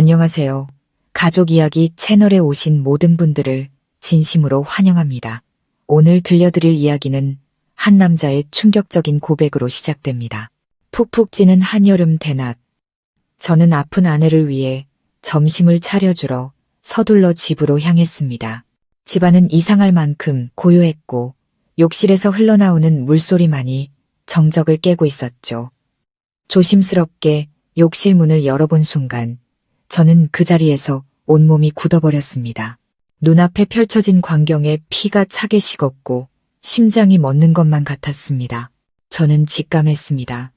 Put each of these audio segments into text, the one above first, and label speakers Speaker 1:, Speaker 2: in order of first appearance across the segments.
Speaker 1: 안녕하세요. 가족 이야기 채널에 오신 모든 분들을 진심으로 환영합니다. 오늘 들려드릴 이야기는 한 남자의 충격적인 고백으로 시작됩니다. 푹푹 찌는 한여름 대낮. 저는 아픈 아내를 위해 점심을 차려주러 서둘러 집으로 향했습니다. 집안은 이상할 만큼 고요했고 욕실에서 흘러나오는 물소리만이 정적을 깨고 있었죠. 조심스럽게 욕실 문을 열어본 순간 저는 그 자리에서 온몸이 굳어버렸습니다. 눈앞에 펼쳐진 광경에 피가 차게 식었고 심장이 멎는 것만 같았습니다. 저는 직감했습니다.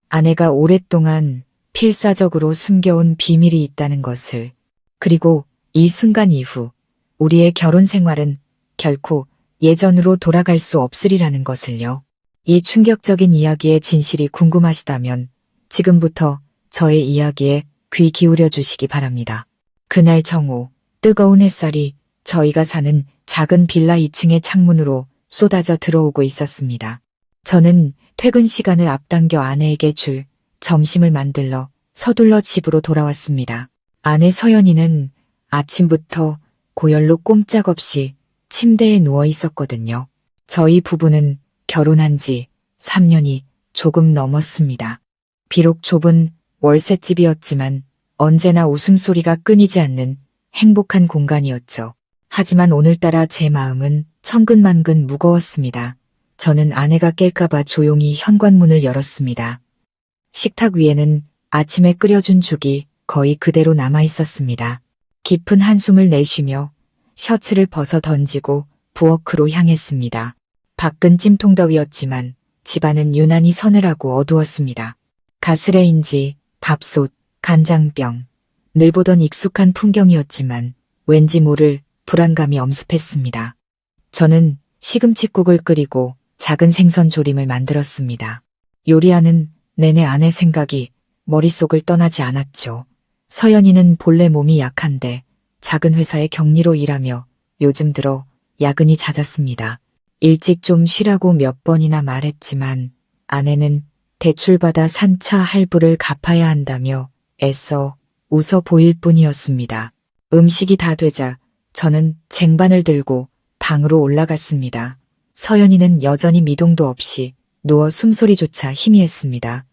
Speaker 1: 아내가 오랫동안 필사적으로 숨겨온 비밀이 있다는 것을. 그리고 이 순간 이후 우리의 결혼 생활은 결코 예전으로 돌아갈 수 없으리라는 것을요. 이 충격적인 이야기의 진실이 궁금하시다면 지금부터 저의 이야기에 귀 기울여 주시기 바랍니다. 그날 정오, 뜨거운 햇살이 저희가 사는 작은 빌라 2층의 창문으로 쏟아져 들어오고 있었습니다. 저는 퇴근 시간을 앞당겨 아내에게 줄 점심을 만들러 서둘러 집으로 돌아왔습니다. 아내 서연이는 아침부터 고열로 꼼짝없이 침대에 누워 있었거든요. 저희 부부는 결혼한 지 3년이 조금 넘었습니다. 비록 좁은 월셋집이었지만 언제나 웃음소리가 끊이지 않는 행복한 공간이었죠. 하지만 오늘따라 제 마음은 천근만근 무거웠습니다. 저는 아내가 깰까봐 조용히 현관문을 열었습니다. 식탁 위에는 아침에 끓여준 죽이 거의 그대로 남아 있었습니다. 깊은 한숨을 내쉬며 셔츠를 벗어 던지고 부엌으로 향했습니다. 밖은 찜통더위였지만 집안은 유난히 서늘하고 어두웠습니다. 가스레인지, 밥솥, 간장병. 늘 보던 익숙한 풍경이었지만 왠지 모를 불안감이 엄습했습니다. 저는 시금치국을 끓이고 작은 생선 조림을 만들었습니다. 요리하는 내내 아내 생각이 머릿속을 떠나지 않았죠. 서연이는 본래 몸이 약한데 작은 회사의 격리로 일하며 요즘 들어 야근이 잦았습니다. 일찍 좀 쉬라고 몇 번이나 말했지만 아내는 대출받아 산 차 할부를 갚아야 한다며 애써 웃어 보일 뿐이었습니다. 음식이 다 되자 저는 쟁반을 들고 방으로 올라갔습니다. 서연이는 여전히 미동도 없이 누워 숨소리조차 희미했습니다.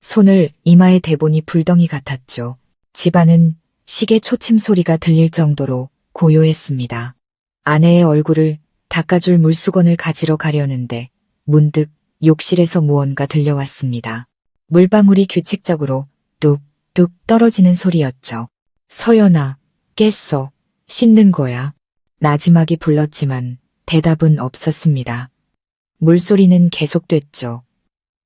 Speaker 1: 손을 이마에 대보니 불덩이 같았죠. 집안은 시계 초침 소리가 들릴 정도로 고요했습니다. 아내의 얼굴을 닦아줄 물수건을 가지러 가려는데 문득 욕실에서 무언가 들려왔습니다. 물방울이 규칙적으로 뚝뚝 떨어지는 소리였죠. 서연아, 깼어. 씻는 거야. 나지막이 불렀지만 대답은 없었습니다. 물소리는 계속됐죠.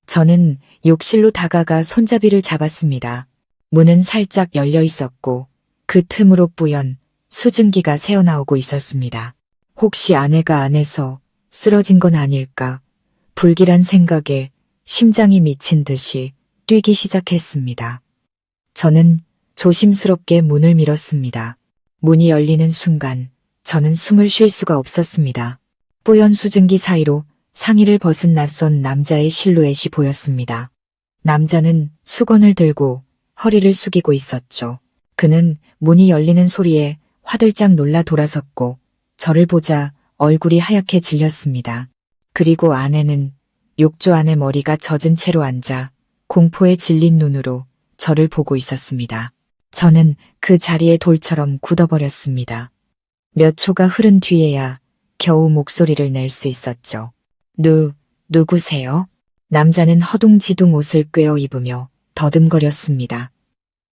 Speaker 1: 저는 욕실로 다가가 손잡이를 잡았습니다. 문은 살짝 열려 있었고 그 틈으로 뿌연 수증기가 새어나오고 있었습니다. 혹시 아내가 안에서 쓰러진 건 아닐까? 불길한 생각에 심장이 미친 듯이 뛰기 시작했습니다. 저는 조심스럽게 문을 밀었습니다. 문이 열리는 순간 저는 숨을 쉴 수가 없었습니다. 뿌연 수증기 사이로 상의를 벗은 낯선 남자의 실루엣이 보였습니다. 남자는 수건을 들고 허리를 숙이고 있었죠. 그는 문이 열리는 소리에 화들짝 놀라 돌아섰고 저를 보자 얼굴이 하얗게 질렸습니다. 그리고 아내는 욕조 안에 머리가 젖은 채로 앉아 공포에 질린 눈으로 저를 보고 있었습니다. 저는 그 자리에 돌처럼 굳어버렸습니다. 몇 초가 흐른 뒤에야 겨우 목소리를 낼 수 있었죠. 누구세요? 남자는 허둥지둥 옷을 꿰어 입으며 더듬거렸습니다.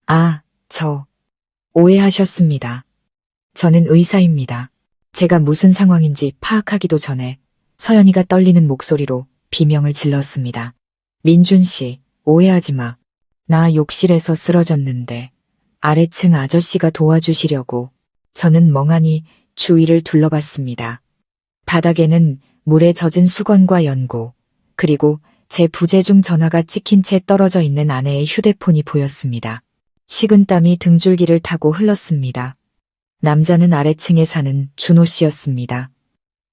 Speaker 1: 아, 오해하셨습니다. 저는 의사입니다. 제가 무슨 상황인지 파악하기도 전에 서연이가 떨리는 목소리로 비명을 질렀습니다. 민준 씨, 오해하지 마. 나 욕실에서 쓰러졌는데 아래층 아저씨가 도와주시려고. 저는 멍하니 주위를 둘러봤습니다. 바닥에는 물에 젖은 수건과 연고, 그리고 제 부재중 전화가 찍힌 채 떨어져 있는 아내의 휴대폰이 보였습니다. 식은땀이 등줄기를 타고 흘렀습니다. 남자는 아래층에 사는 준호 씨였습니다.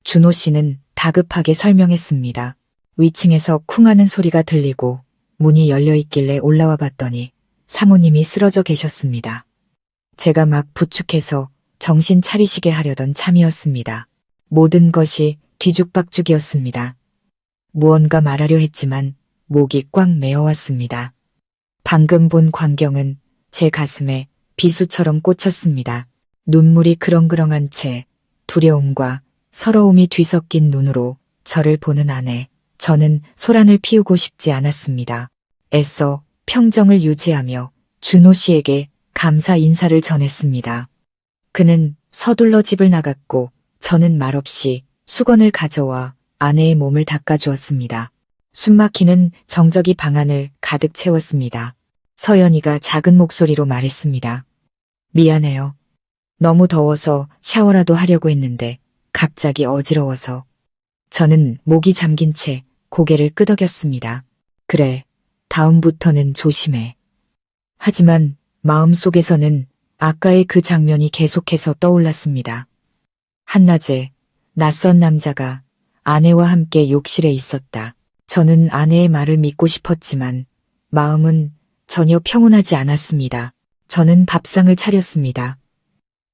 Speaker 1: 준호 씨는 다급하게 설명했습니다. 위층에서 쿵 하는 소리가 들리고 문이 열려 있길래 올라와 봤더니 사모님이 쓰러져 계셨습니다. 제가 막 부축해서 정신 차리시게 하려던 참이었습니다. 모든 것이 뒤죽박죽이었습니다. 무언가 말하려 했지만 목이 꽉 메어왔습니다. 방금 본 광경은 제 가슴에 비수처럼 꽂혔습니다. 눈물이 그렁그렁한 채 두려움과 서러움이 뒤섞인 눈으로 저를 보는 아내. 저는 소란을 피우고 싶지 않았습니다. 애써 평정을 유지하며 준호 씨에게 감사 인사를 전했습니다. 그는 서둘러 집을 나갔고 저는 말없이 수건을 가져와 아내의 몸을 닦아주었습니다. 숨막히는 정적이 방 안을 가득 채웠습니다. 서연이가 작은 목소리로 말했습니다. 미안해요. 너무 더워서 샤워라도 하려고 했는데 갑자기 어지러워서. 저는 목이 잠긴 채 고개를 끄덕였습니다. 그래, 다음부터는 조심해. 하지만 마음속에서는 아까의 그 장면이 계속해서 떠올랐습니다. 한낮에 낯선 남자가 아내와 함께 욕실에 있었다. 저는 아내의 말을 믿고 싶었지만 마음은 전혀 평온하지 않았습니다. 저는 밥상을 차렸습니다.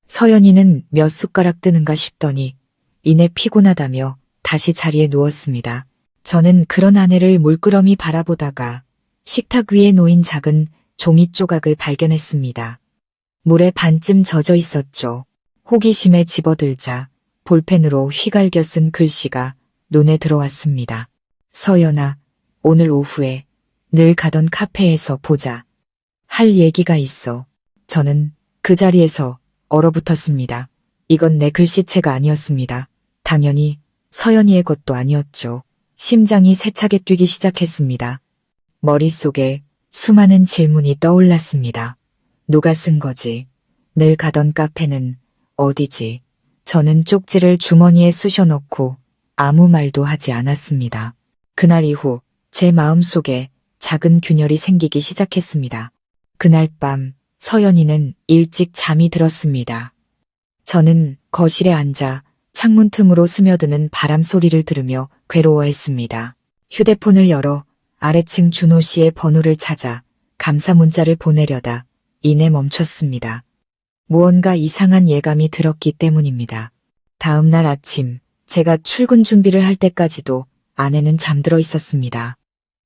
Speaker 1: 서연이는 몇 숟가락 뜨는가 싶더니 이내 피곤하다며 다시 자리에 누웠습니다. 저는 그런 아내를 물끄러미 바라보다가 식탁 위에 놓인 작은 종이 조각을 발견했습니다. 물에 반쯤 젖어 있었죠. 호기심에 집어들자 볼펜으로 휘갈겨 쓴 글씨가 눈에 들어왔습니다. 서연아, 오늘 오후에 늘 가던 카페에서 보자. 할 얘기가 있어. 저는 그 자리에서 얼어붙었습니다. 이건 내 글씨체가 아니었습니다. 당연히 서연이의 것도 아니었죠. 심장이 세차게 뛰기 시작했습니다. 머릿속에 수많은 질문이 떠올랐습니다. 누가 쓴 거지? 늘 가던 카페는 어디지? 저는 쪽지를 주머니에 쑤셔 넣고 아무 말도 하지 않았습니다. 그날 이후 제 마음속에 작은 균열이 생기기 시작했습니다. 그날 밤 서연이는 일찍 잠이 들었습니다. 저는 거실에 앉아 창문 틈으로 스며드는 바람 소리를 들으며 괴로워했습니다. 휴대폰을 열어 아래층 준호 씨의 번호를 찾아 감사 문자를 보내려다 이내 멈췄습니다. 무언가 이상한 예감이 들었기 때문입니다. 다음 날 아침 제가 출근 준비를 할 때까지도 아내는 잠들어 있었습니다.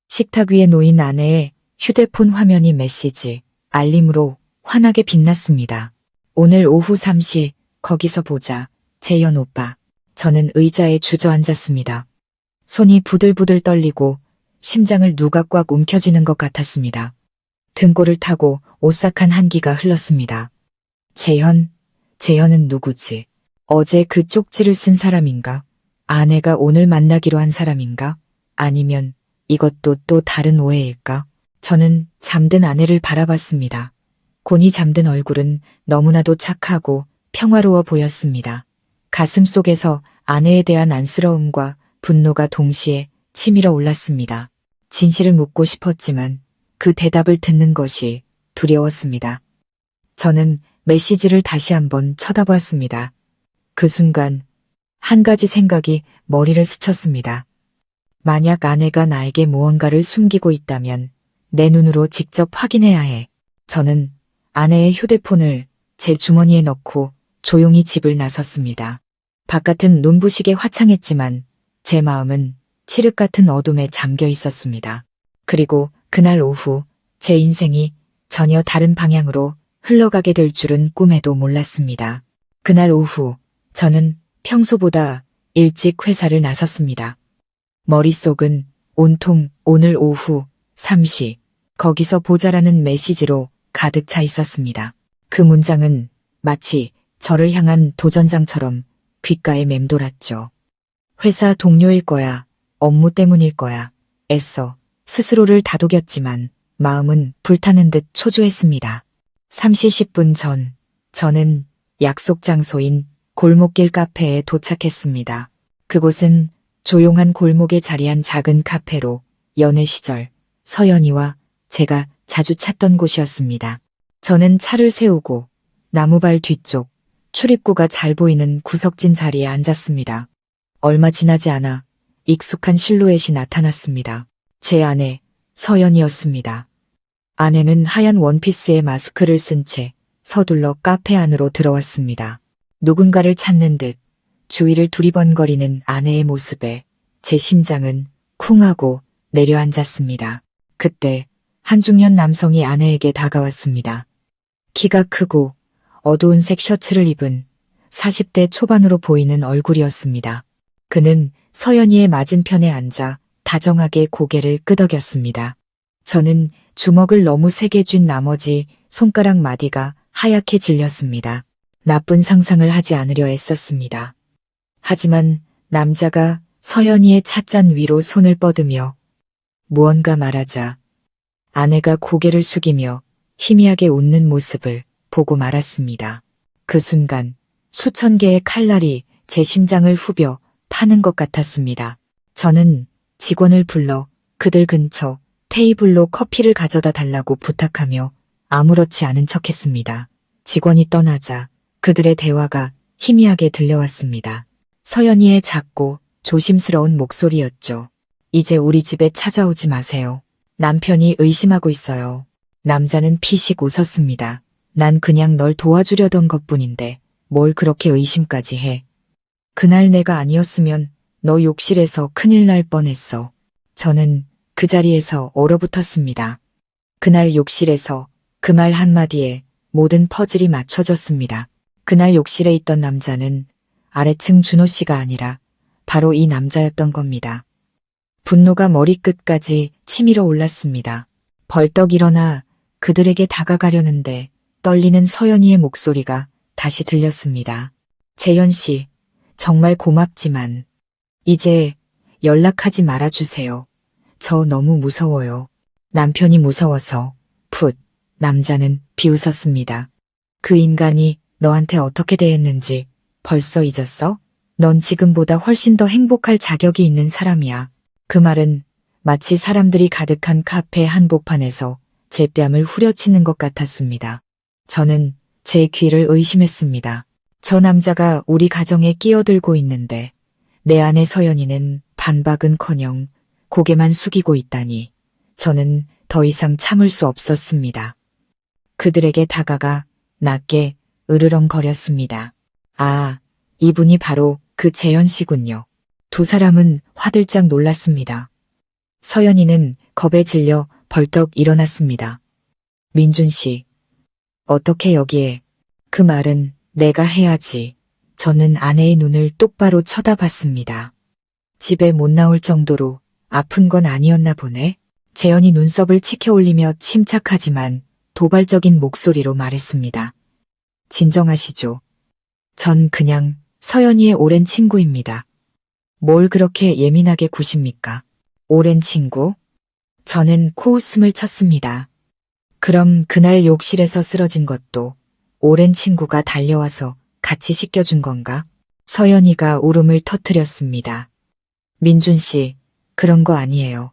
Speaker 1: 식탁 위에 놓인 아내의 휴대폰 화면이 메시지, 알림으로 환하게 빛났습니다. 오늘 오후 3시 거기서 보자. 재현 오빠. 저는 의자에 주저앉았습니다. 손이 부들부들 떨리고 심장을 누가 꽉 움켜쥐는 것 같았습니다. 등골을 타고 오싹한 한기가 흘렀습니다. 재현은 누구지? 어제 그 쪽지를 쓴 사람인가? 아내가 오늘 만나기로 한 사람인가? 아니면 이것도 또 다른 오해일까? 저는 잠든 아내를 바라봤습니다. 곤히 잠든 얼굴은 너무나도 착하고 평화로워 보였습니다. 가슴 속에서 아내에 대한 안쓰러움과 분노가 동시에 치밀어 올랐습니다. 진실을 묻고 싶었지만 그 대답을 듣는 것이 두려웠습니다. 저는 메시지를 다시 한번 쳐다보았습니다. 그 순간 한 가지 생각이 머리를 스쳤습니다. 만약 아내가 나에게 무언가를 숨기고 있다면 내 눈으로 직접 확인해야 해. 저는 아내의 휴대폰을 제 주머니에 넣고 조용히 집을 나섰습니다. 바깥은 눈부시게 화창했지만 제 마음은 칠흑 같은 어둠에 잠겨 있었습니다. 그리고 그날 오후 제 인생이 전혀 다른 방향으로 흘러가게 될 줄은 꿈에도 몰랐습니다. 그날 오후 저는 평소보다 일찍 회사를 나섰습니다. 머릿속은 온통 오늘 오후 3시 거기서 보자라는 메시지로 가득 차 있었습니다. 그 문장은 마치 저를 향한 도전장처럼 귓가에 맴돌았죠. 회사 동료일 거야. 업무 때문일 거야. 애써 스스로를 다독였지만 마음은 불타는 듯 초조했습니다. 3시 10분 전 저는 약속 장소인 골목길 카페에 도착했습니다. 그곳은 조용한 골목에 자리한 작은 카페로 연애 시절 서연이와 제가 자주 찾던 곳이었습니다. 저는 차를 세우고 나무발 뒤쪽 출입구가 잘 보이는 구석진 자리에 앉았습니다. 얼마 지나지 않아 익숙한 실루엣이 나타났습니다. 제 아내 서연이었습니다. 아내는 하얀 원피스에 마스크를 쓴 채 서둘러 카페 안으로 들어왔습니다. 누군가를 찾는 듯 주위를 두리번거리는 아내의 모습에 제 심장은 쿵 하고 내려앉았습니다. 그때 한 중년 남성이 아내에게 다가왔습니다. 키가 크고 어두운 색 셔츠를 입은 40대 초반으로 보이는 얼굴이었습니다. 그는 서연이의 맞은편에 앉아 다정하게 고개를 끄덕였습니다. 저는 주먹을 너무 세게 쥔 나머지 손가락 마디가 하얗게 질렸습니다. 나쁜 상상을 하지 않으려 애썼습니다. 하지만 남자가 서연이의 찻잔 위로 손을 뻗으며 무언가 말하자 아내가 고개를 숙이며 희미하게 웃는 모습을 보고 말았습니다. 그 순간 수천 개의 칼날이 제 심장을 후벼 파는 것 같았습니다. 저는 직원을 불러 그들 근처 테이블로 커피를 가져다 달라고 부탁하며 아무렇지 않은 척했습니다. 직원이 떠나자 그들의 대화가 희미하게 들려왔습니다. 서연이의 작고 조심스러운 목소리였죠. 이제 우리 집에 찾아오지 마세요. 남편이 의심하고 있어요. 남자는 피식 웃었습니다. 난 그냥 널 도와주려던 것뿐인데 뭘 그렇게 의심까지 해. 그날 내가 아니었으면 너 욕실에서 큰일 날 뻔했어. 저는 그 자리에서 얼어붙었습니다. 그날 욕실에서 그 말 한마디에 모든 퍼즐이 맞춰졌습니다. 그날 욕실에 있던 남자는 아래층 준호 씨가 아니라 바로 이 남자였던 겁니다. 분노가 머리끝까지 치밀어 올랐습니다. 벌떡 일어나 그들에게 다가가려는데 떨리는 서연이의 목소리가 다시 들렸습니다. 재현 씨, 정말 고맙지만 이제 연락하지 말아주세요. 저 너무 무서워요. 남편이 무서워서 풋. 남자는 비웃었습니다. 그 인간이 너한테 어떻게 대했는지 벌써 잊었어? 넌 지금보다 훨씬 더 행복할 자격이 있는 사람이야. 그 말은 마치 사람들이 가득한 카페 한복판에서 제 뺨을 후려치는 것 같았습니다. 저는 제 귀를 의심했습니다. 저 남자가 우리 가정에 끼어들고 있는데 내 아내 서연이는 반박은커녕 고개만 숙이고 있다니 저는 더 이상 참을 수 없었습니다. 그들에게 다가가 낮게 으르렁거렸습니다. 아, 이분이 바로 그 재현 씨군요. 두 사람은 화들짝 놀랐습니다. 서연이는 겁에 질려 벌떡 일어났습니다. 민준 씨, 어떻게 여기에? 그 말은 내가 해야지. 저는 아내의 눈을 똑바로 쳐다봤습니다. 집에 못 나올 정도로 아픈 건 아니었나 보네. 재현이 눈썹을 치켜 올리며 침착하지만 도발적인 목소리로 말했습니다. 진정하시죠. 전 그냥 서연이의 오랜 친구입니다. 뭘 그렇게 예민하게 구십니까? 오랜 친구? 저는 코웃음을 쳤습니다. 그럼 그날 욕실에서 쓰러진 것도 오랜 친구가 달려와서 같이 씻겨준 건가? 서연이가 울음을 터뜨렸습니다. 민준 씨, 그런 거 아니에요.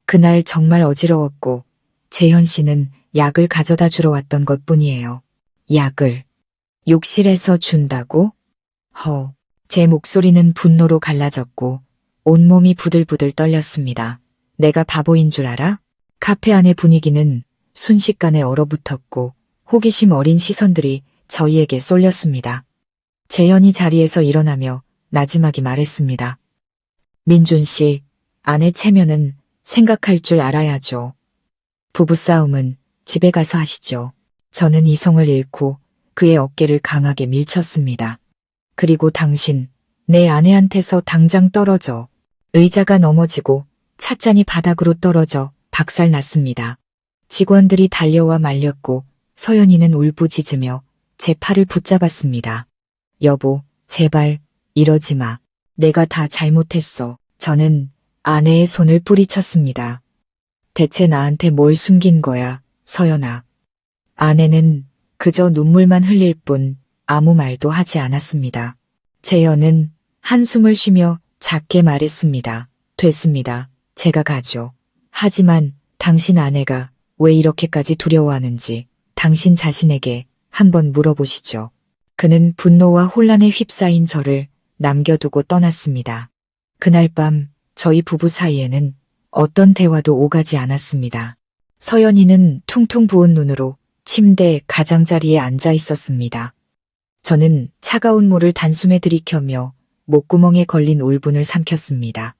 Speaker 1: 그날 정말 어지러웠고 재현 씨는 약을 가져다 주러 왔던 것뿐이에요. 약을 욕실에서 준다고? 제 목소리는 분노로 갈라졌고 온몸이 부들부들 떨렸습니다. 내가 바보인 줄 알아? 카페 안의 분위기는 순식간에 얼어붙었고 호기심 어린 시선들이 저희에게 쏠렸습니다. 재현이 자리에서 일어나며 나지막이 말했습니다. 민준 씨, 아내 체면은 생각할 줄 알아야죠. 부부싸움은 집에 가서 하시죠. 저는 이성을 잃고 그의 어깨를 강하게 밀쳤습니다. 그리고 당신, 내 아내한테서 당장 떨어져. 의자가 넘어지고 찻잔이 바닥으로 떨어져 박살났습니다. 직원들이 달려와 말렸고 서연이는 울부짖으며 제 팔을 붙잡았습니다. 여보, 제발 이러지 마. 내가 다 잘못했어. 저는 아내의 손을 뿌리쳤습니다. 대체 나한테 뭘 숨긴 거야, 서연아. 아내는 그저 눈물만 흘릴 뿐 아무 말도 하지 않았습니다. 재현은 한숨을 쉬며 작게 말했습니다. 됐습니다. 제가 가죠. 하지만 당신 아내가 왜 이렇게까지 두려워하는지 당신 자신에게 한번 물어보시죠. 그는 분노와 혼란에 휩싸인 저를 남겨두고 떠났습니다. 그날 밤 저희 부부 사이에는 어떤 대화도 오가지 않았습니다. 서연이는 퉁퉁 부은 눈으로 침대 가장자리에 앉아 있었습니다. 저는 차가운 물을 단숨에 들이켜며 목구멍에 걸린 울분을 삼켰습니다.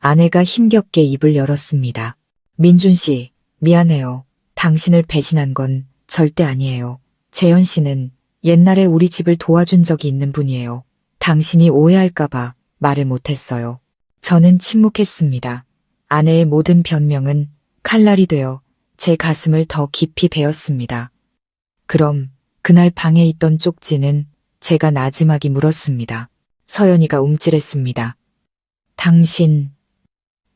Speaker 1: 아내가 힘겹게 입을 열었습니다. 민준 씨, 미안해요. 당신을 배신한 건 절대 아니에요. 재현 씨는 옛날에 우리 집을 도와준 적이 있는 분이에요. 당신이 오해할까봐 말을 못했어요. 저는 침묵했습니다. 아내의 모든 변명은 칼날이 되어 제 가슴을 더 깊이 베었습니다. 그럼 그날 방에 있던 쪽지는 제가 나지막이 물었습니다. 서연이가 움찔했습니다. 당신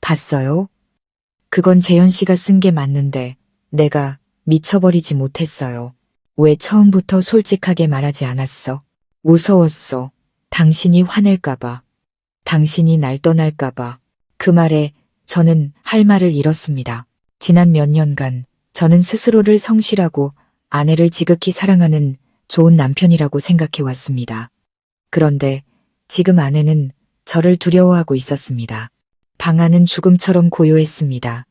Speaker 1: 봤어요? 그건 재현 씨가 쓴 게 맞는데 내가 미쳐버리지 못했어요. 왜 처음부터 솔직하게 말하지 않았어? 무서웠어. 당신이 화낼까봐. 당신이 날 떠날까봐. 그 말에 저는 할 말을 잃었습니다. 지난 몇 년간 저는 스스로를 성실하고 아내를 지극히 사랑하는 좋은 남편이라고 생각해 왔습니다. 그런데 지금 아내는 저를 두려워하고 있었습니다. 방 안은 죽음처럼 고요했습니다.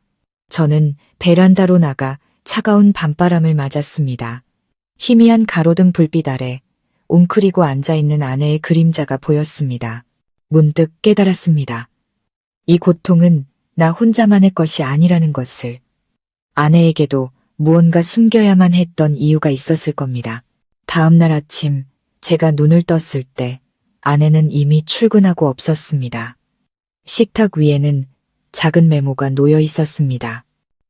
Speaker 1: 저는 베란다로 나가 차가운 밤바람을 맞았습니다. 희미한 가로등 불빛 아래 웅크리고 앉아있는 아내의 그림자가 보였습니다. 문득 깨달았습니다. 이 고통은 나 혼자만의 것이 아니라는 것을. 아내에게도 무언가 숨겨야만 했던 이유가 있었을 겁니다. 다음 날 아침 제가 눈을 떴을 때 아내는 이미 출근하고 없었습니다. 식탁 위에는 작은 메모가 놓여 있었습니다.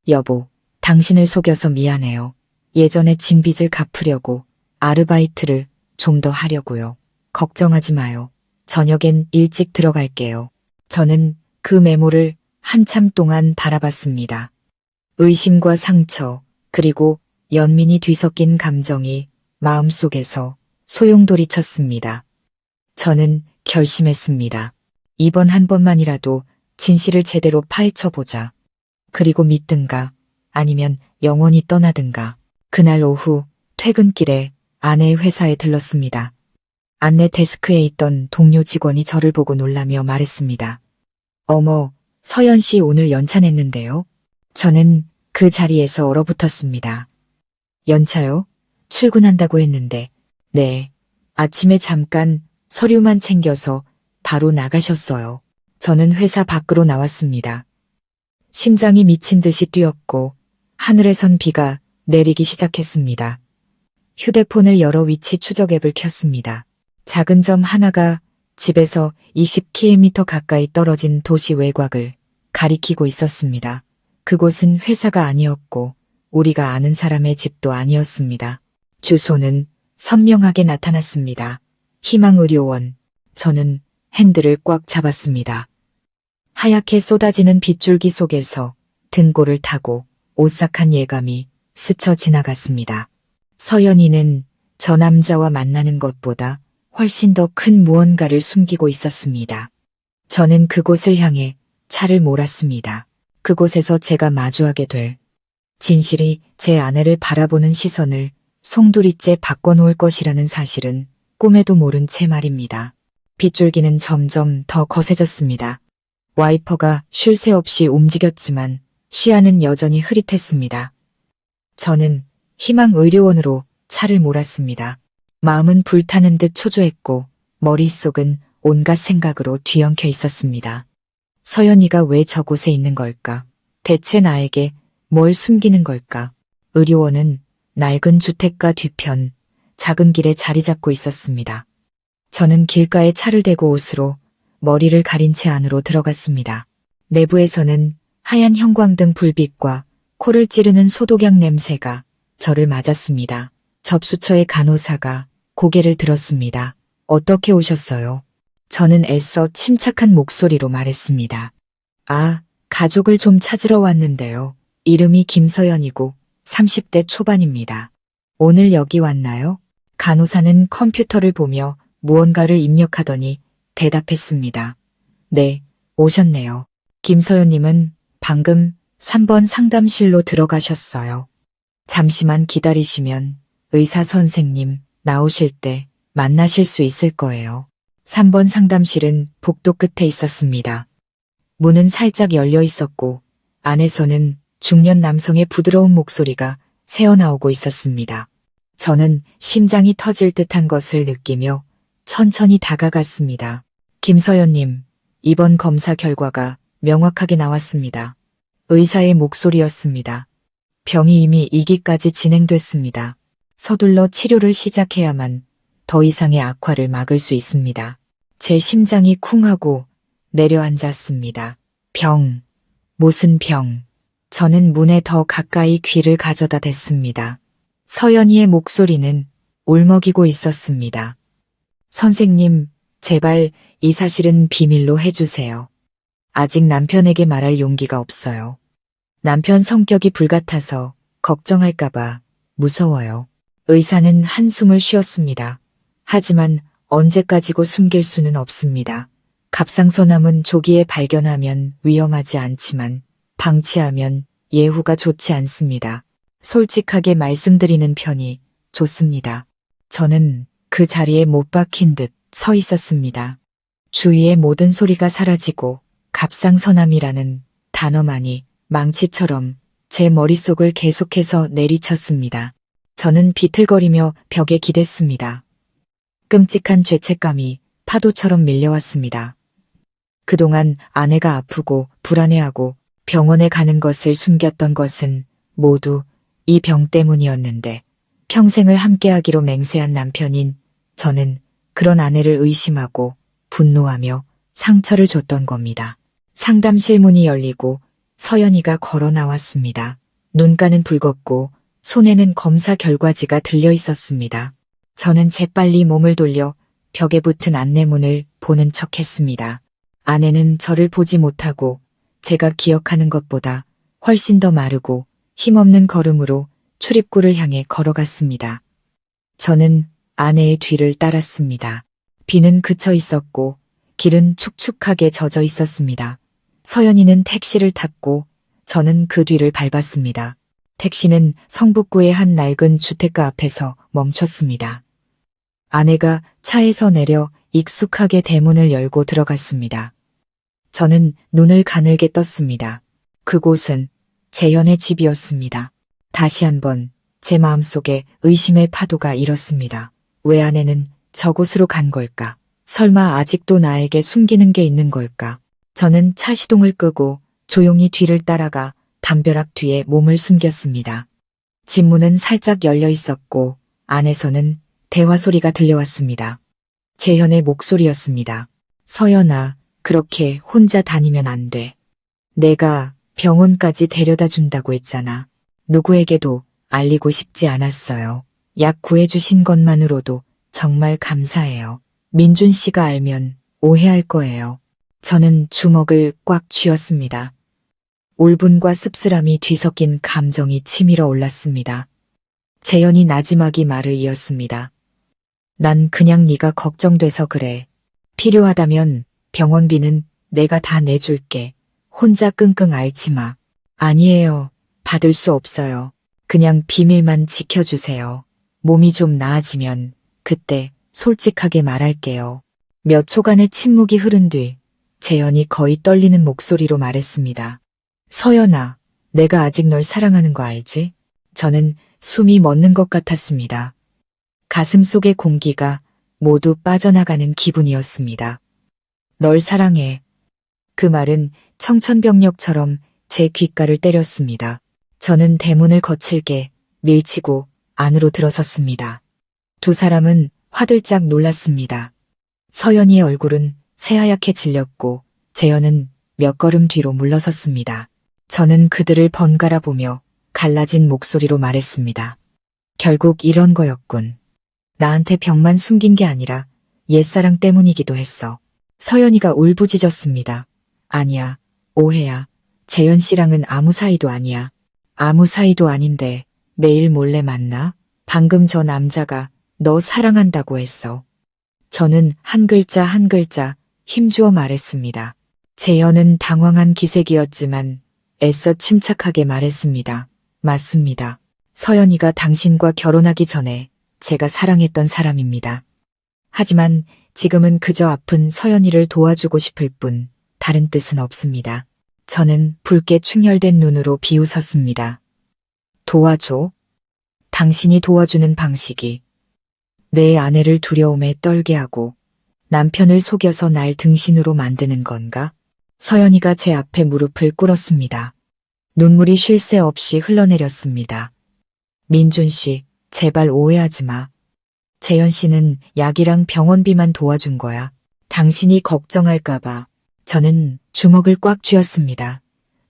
Speaker 1: 여보, 당신을 속여서 미안해요. 예전에 진 빚을 갚으려고 아르바이트를 좀 더 하려고요. 걱정하지 마요. 저녁엔 일찍 들어갈게요. 저는 그 메모를 한참 동안 바라봤습니다. 의심과 상처, 그리고 연민이 뒤섞인 감정이 마음속에서 소용돌이쳤습니다. 저는 결심했습니다. 이번 한 번만이라도 진실을 제대로 파헤쳐보자. 그리고 믿든가 아니면 영원히 떠나든가. 그날 오후 퇴근길에 아내의 회사에 들렀습니다. 안내 데스크에 있던 동료 직원이 저를 보고 놀라며 말했습니다. 어머, 서연 씨 오늘 연차 냈는데요? 저는 그 자리에서 얼어붙었습니다. 연차요? 출근한다고 했는데. 네. 아침에 잠깐 서류만 챙겨서 바로 나가셨어요. 저는 회사 밖으로 나왔습니다. 심장이 미친 듯이 뛰었고 하늘에선 비가 내리기 시작했습니다. 휴대폰을 열어 위치 추적 앱을 켰습니다. 작은 점 하나가 집에서 20km 가까이 떨어진 도시 외곽을 가리키고 있었습니다. 그곳은 회사가 아니었고 우리가 아는 사람의 집도 아니었습니다. 주소는 선명하게 나타났습니다. 희망의료원. 저는 핸들을 꽉 잡았습니다. 하얗게 쏟아지는 빗줄기 속에서 등골을 타고 오싹한 예감이 스쳐 지나갔습니다. 서연이는 저 남자와 만나는 것보다 훨씬 더 큰 무언가를 숨기고 있었습니다. 저는 그곳을 향해 차를 몰았습니다. 그곳에서 제가 마주하게 될 진실이 제 아내를 바라보는 시선을 송두리째 바꿔놓을 것이라는 사실은 꿈에도 모른 채 말입니다. 빗줄기는 점점 더 거세졌습니다. 와이퍼가 쉴 새 없이 움직였지만 시야는 여전히 흐릿했습니다. 저는 희망의료원으로 차를 몰았습니다. 마음은 불타는 듯 초조했고 머릿속은 온갖 생각으로 뒤엉켜 있었습니다. 서연이가 왜 저곳에 있는 걸까? 대체 나에게 뭘 숨기는 걸까? 의료원은 낡은 주택가 뒤편 작은 길에 자리 잡고 있었습니다. 저는 길가에 차를 대고 옷으로 머리를 가린 채 안으로 들어갔습니다. 내부에서는 하얀 형광등 불빛과 코를 찌르는 소독약 냄새가 저를 맞았습니다. 접수처의 간호사가 고개를 들었습니다. 어떻게 오셨어요? 저는 애써 침착한 목소리로 말했습니다. 아, 가족을 좀 찾으러 왔는데요. 이름이 김서연이고 30대 초반입니다. 오늘 여기 왔나요? 간호사는 컴퓨터를 보며 무언가를 입력하더니 대답했습니다. 네, 오셨네요. 김서연님은 방금 3번 상담실로 들어가셨어요. 잠시만 기다리시면 의사 선생님 나오실 때 만나실 수 있을 거예요. 3번 상담실은 복도 끝에 있었습니다. 문은 살짝 열려 있었고 안에서는 중년 남성의 부드러운 목소리가 새어나오고 있었습니다. 저는 심장이 터질 듯한 것을 느끼며 천천히 다가갔습니다. 김서연님, 이번 검사 결과가 명확하게 나왔습니다. 의사의 목소리였습니다. 병이 이미 2기까지 진행됐습니다. 서둘러 치료를 시작해야만 더 이상의 악화를 막을 수 있습니다. 제 심장이 쿵하고 내려앉았습니다. 병. 무슨 병. 저는 문에 더 가까이 귀를 가져다 댔습니다. 서연이의 목소리는 울먹이고 있었습니다. 선생님, 제발 이 사실은 비밀로 해주세요. 아직 남편에게 말할 용기가 없어요. 남편 성격이 불같아서 걱정할까봐 무서워요. 의사는 한숨을 쉬었습니다. 하지만 언제까지고 숨길 수는 없습니다. 갑상선암은 조기에 발견하면 위험하지 않지만 방치하면 예후가 좋지 않습니다. 솔직하게 말씀드리는 편이 좋습니다. 저는 그 자리에 못 박힌 듯 서 있었습니다. 주위의 모든 소리가 사라지고 갑상선암이라는 단어만이 망치처럼 제 머릿속을 계속해서 내리쳤습니다. 저는 비틀거리며 벽에 기댔습니다. 끔찍한 죄책감이 파도처럼 밀려왔습니다. 그동안 아내가 아프고 불안해하고 병원에 가는 것을 숨겼던 것은 모두 이 병 때문이었는데 평생을 함께하기로 맹세한 남편인 저는 그런 아내를 의심하고 분노하며 상처를 줬던 겁니다. 상담실 문이 열리고 서연이가 걸어 나왔습니다. 눈가는 붉었고 손에는 검사 결과지가 들려 있었습니다. 저는 재빨리 몸을 돌려 벽에 붙은 안내문을 보는 척했습니다. 아내는 저를 보지 못하고 제가 기억하는 것보다 훨씬 더 마르고 힘없는 걸음으로 출입구를 향해 걸어갔습니다. 저는 아내의 뒤를 따랐습니다. 비는 그쳐 있었고 길은 축축하게 젖어 있었습니다. 서연이는 택시를 탔고 저는 그 뒤를 밟았습니다. 택시는 성북구의 한 낡은 주택가 앞에서 멈췄습니다. 아내가 차에서 내려 익숙하게 대문을 열고 들어갔습니다. 저는 눈을 가늘게 떴습니다. 그곳은 재현의 집이었습니다. 다시 한번 제 마음속에 의심의 파도가 일었습니다. 왜 아내는 저곳으로 간 걸까? 설마 아직도 나에게 숨기는 게 있는 걸까? 저는 차 시동을 끄고 조용히 뒤를 따라가 담벼락 뒤에 몸을 숨겼습니다. 집 문은 살짝 열려 있었고 안에서는 대화 소리가 들려왔습니다. 재현의 목소리였습니다. 서연아, 그렇게 혼자 다니면 안 돼. 내가 병원까지 데려다 준다고 했잖아. 누구에게도 알리고 싶지 않았어요. 약 구해주신 것만으로도 정말 감사해요. 민준 씨가 알면 오해할 거예요. 저는 주먹을 꽉 쥐었습니다. 울분과 씁쓸함이 뒤섞인 감정이 치밀어 올랐습니다. 재현이 나지막이 말을 이었습니다. 난 그냥 네가 걱정돼서 그래. 필요하다면 병원비는 내가 다 내줄게. 혼자 끙끙 앓지 마. 아니에요. 받을 수 없어요. 그냥 비밀만 지켜주세요. 몸이 좀 나아지면 그때 솔직하게 말할게요. 몇 초간의 침묵이 흐른 뒤 재현이 거의 떨리는 목소리로 말했습니다. 서연아, 내가 아직 널 사랑하는 거 알지? 저는 숨이 멎는 것 같았습니다. 가슴 속의 공기가 모두 빠져나가는 기분이었습니다. 널 사랑해. 그 말은 청천벽력처럼 제 귓가를 때렸습니다. 저는 대문을 거칠게 밀치고 안으로 들어섰습니다. 두 사람은 화들짝 놀랐습니다. 서연이의 얼굴은 새하얗게 질렸고 재현은 몇 걸음 뒤로 물러섰습니다. 저는 그들을 번갈아 보며 갈라진 목소리로 말했습니다. 결국 이런 거였군. 나한테 병만 숨긴 게 아니라 옛사랑 때문이기도 했어. 서연이가 울부짖었습니다. 아니야, 오해야. 재현 씨랑은 아무 사이도 아니야. 아무 사이도 아닌데 매일 몰래 만나? 방금 저 남자가 너 사랑한다고 했어. 저는 한 글자 한 글자 힘주어 말했습니다. 재현은 당황한 기색이었지만 애써 침착하게 말했습니다. 맞습니다. 서연이가 당신과 결혼하기 전에 제가 사랑했던 사람입니다. 하지만 지금은 그저 아픈 서연이를 도와주고 싶을 뿐 다른 뜻은 없습니다. 저는 붉게 충혈된 눈으로 비웃었습니다. 도와줘? 당신이 도와주는 방식이 내 아내를 두려움에 떨게 하고 남편을 속여서 날 등신으로 만드는 건가? 서연이가 제 앞에 무릎을 꿇었습니다. 눈물이 쉴 새 없이 흘러내렸습니다. 민준 씨, 제발 오해하지 마. 재현 씨는 약이랑 병원비만 도와준 거야. 당신이 걱정할까봐. 저는 주먹을 꽉 쥐었습니다.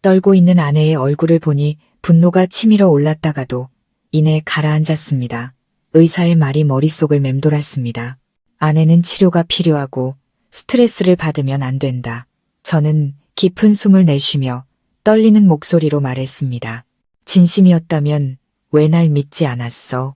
Speaker 1: 떨고 있는 아내의 얼굴을 보니 분노가 치밀어 올랐다가도 이내 가라앉았습니다. 의사의 말이 머릿속을 맴돌았습니다. 아내는 치료가 필요하고 스트레스를 받으면 안 된다. 저는 깊은 숨을 내쉬며 떨리는 목소리로 말했습니다. 진심이었다면 왜 날 믿지 않았어?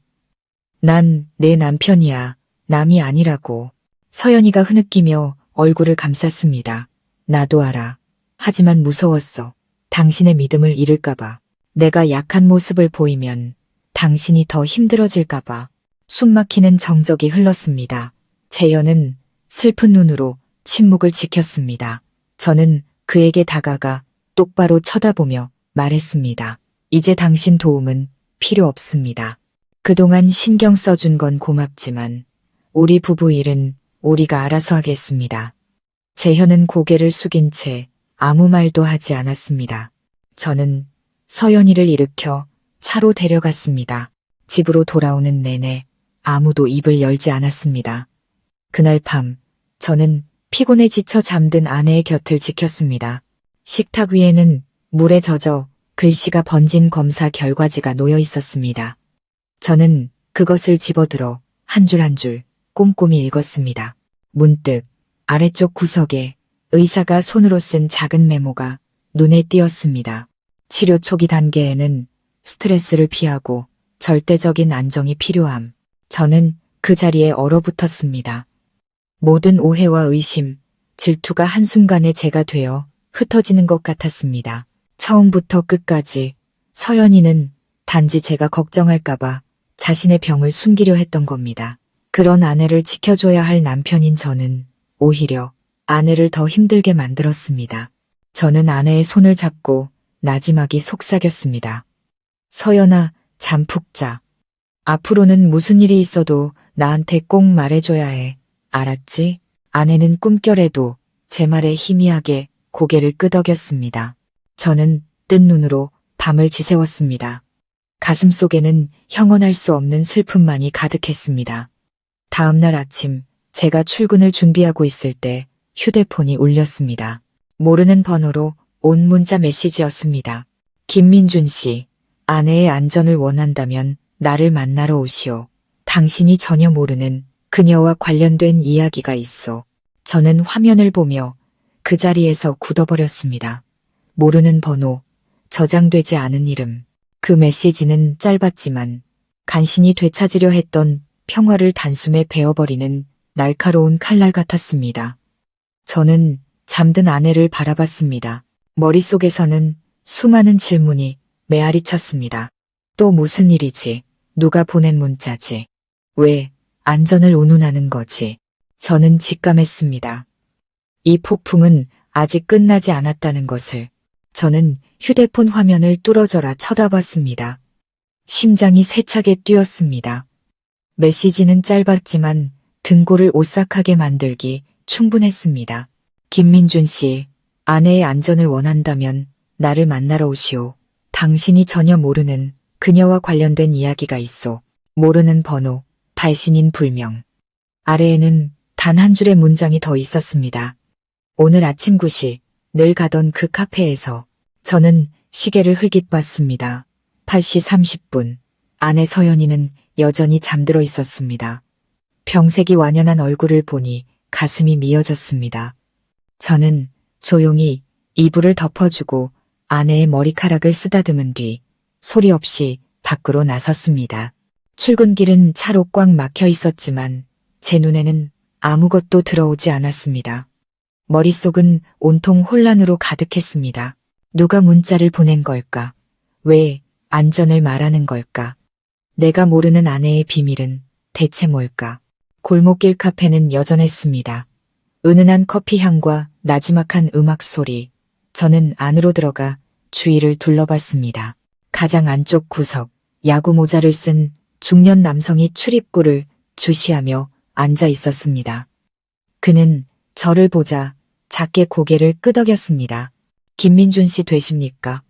Speaker 1: 난 내 남편이야. 남이 아니라고. 서연이가 흐느끼며 얼굴을 감쌌습니다. 나도 알아. 하지만 무서웠어. 당신의 믿음을 잃을까봐. 내가 약한 모습을 보이면 당신이 더 힘들어질까봐. 숨막히는 정적이 흘렀습니다. 재현은 슬픈 눈으로 침묵을 지켰습니다. 저는 그에게 다가가 똑바로 쳐다보며 말했습니다. 이제 당신 도움은 필요 없습니다. 그동안 신경 써준 건 고맙지만 우리 부부 일은 우리가 알아서 하겠습니다. 재현은 고개를 숙인 채 아무 말도 하지 않았습니다. 저는 서연이를 일으켜 차로 데려갔습니다. 집으로 돌아오는 내내 아무도 입을 열지 않았습니다. 그날 밤 저는 피곤에 지쳐 잠든 아내의 곁을 지켰습니다. 식탁 위에는 물에 젖어 글씨가 번진 검사 결과지가 놓여 있었습니다. 저는 그것을 집어들어 한 줄 한 줄 꼼꼼히 읽었습니다. 문득 아래쪽 구석에 의사가 손으로 쓴 작은 메모가 눈에 띄었습니다. 치료 초기 단계에는 스트레스를 피하고 절대적인 안정이 필요함. 저는 그 자리에 얼어붙었습니다. 모든 오해와 의심, 질투가 한순간에 제가 되어 흩어지는 것 같았습니다. 처음부터 끝까지 서연이는 단지 제가 걱정할까봐 자신의 병을 숨기려 했던 겁니다. 그런 아내를 지켜줘야 할 남편인 저는 오히려 아내를 더 힘들게 만들었습니다. 저는 아내의 손을 잡고 나지막이 속삭였습니다. 서연아, 잠 푹 자. 앞으로는 무슨 일이 있어도 나한테 꼭 말해줘야 해. 알았지? 아내는 꿈결에도 제 말에 희미하게 고개를 끄덕였습니다. 저는 뜬 눈으로 밤을 지새웠습니다. 가슴 속에는 형언할 수 없는 슬픔만이 가득했습니다. 다음 날 아침 제가 출근을 준비하고 있을 때 휴대폰이 울렸습니다. 모르는 번호로 온 문자 메시지였습니다. 김민준 씨, 아내의 안전을 원한다면 나를 만나러 오시오. 당신이 전혀 모르는 그녀와 관련된 이야기가 있어. 저는 화면을 보며 그 자리에서 굳어버렸습니다. 모르는 번호, 저장되지 않은 이름. 그 메시지는 짧았지만 간신히 되찾으려 했던 평화를 단숨에 베어버리는 날카로운 칼날 같았습니다. 저는 잠든 아내를 바라봤습니다. 머릿속에서는 수많은 질문이 메아리 쳤습니다. 또 무슨 일이지? 누가 보낸 문자지? 왜 안전을 운운하는 거지? 저는 직감했습니다. 이 폭풍은 아직 끝나지 않았다는 것을. 저는 휴대폰 화면을 뚫어져라 쳐다봤습니다. 심장이 세차게 뛰었습니다. 메시지는 짧았지만 등골을 오싹하게 만들기 충분했습니다. 김민준 씨, 아내의 안전을 원한다면 나를 만나러 오시오. 당신이 전혀 모르는 그녀와 관련된 이야기가 있어. 모르는 번호, 발신인 불명. 아래에는 단 한 줄의 문장이 더 있었습니다. 오늘 아침 9시 늘 가던 그 카페에서 저는 시계를 흘깃봤습니다. 8시 30분. 아내 서연이는 여전히 잠들어 있었습니다. 병색이 완연한 얼굴을 보니 가슴이 미어졌습니다. 저는 조용히 이불을 덮어주고 아내의 머리카락을 쓰다듬은 뒤 소리 없이 밖으로 나섰습니다. 출근길은 차로 꽉 막혀 있었지만 제 눈에는 아무것도 들어오지 않았습니다. 머릿속은 온통 혼란으로 가득했습니다. 누가 문자를 보낸 걸까? 왜 안전을 말하는 걸까? 내가 모르는 아내의 비밀은 대체 뭘까? 골목길 카페는 여전했습니다. 은은한 커피 향과 나지막한 음악 소리. 저는 안으로 들어가 주위를 둘러봤습니다. 가장 안쪽 구석, 야구 모자를 쓴 중년 남성이 출입구를 주시하며 앉아 있었습니다. 그는 저를 보자 작게 고개를 끄덕였습니다. 김민준 씨 되십니까?